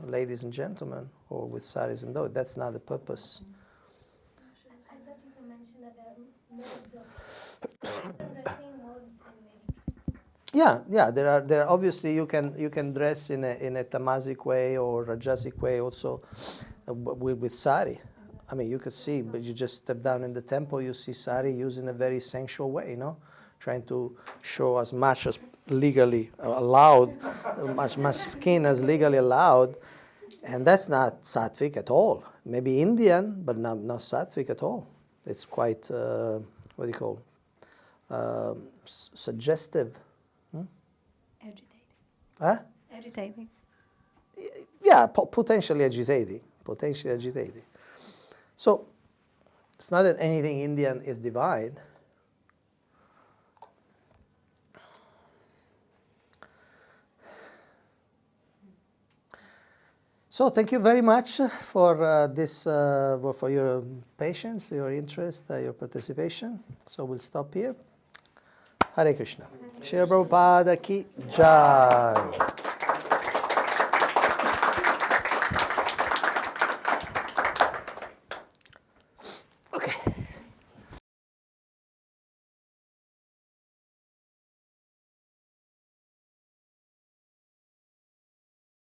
ladies and gentlemen or with saris and dhotis. That's not the purpose. I thought you could mention that there are modes of dressing modes in Yeah. There are obviously you can dress in a tamasic way or rajasic way also with sari. I mean, you could see, but you just step down in the temple, you see sari used in a very sensual way, trying to show as much as legally allowed, much skin as legally allowed, and that's not sattvic at all. Maybe Indian, but not sattvic at all. It's quite what do you call suggestive. Agitating. Huh? Agitating. Yeah, potentially agitating. So it's not that anything Indian is divine. So thank you very much for this, for your patience, your interest, your participation. So we'll stop here. Hare Krishna. Shri Prabhupada ki jai.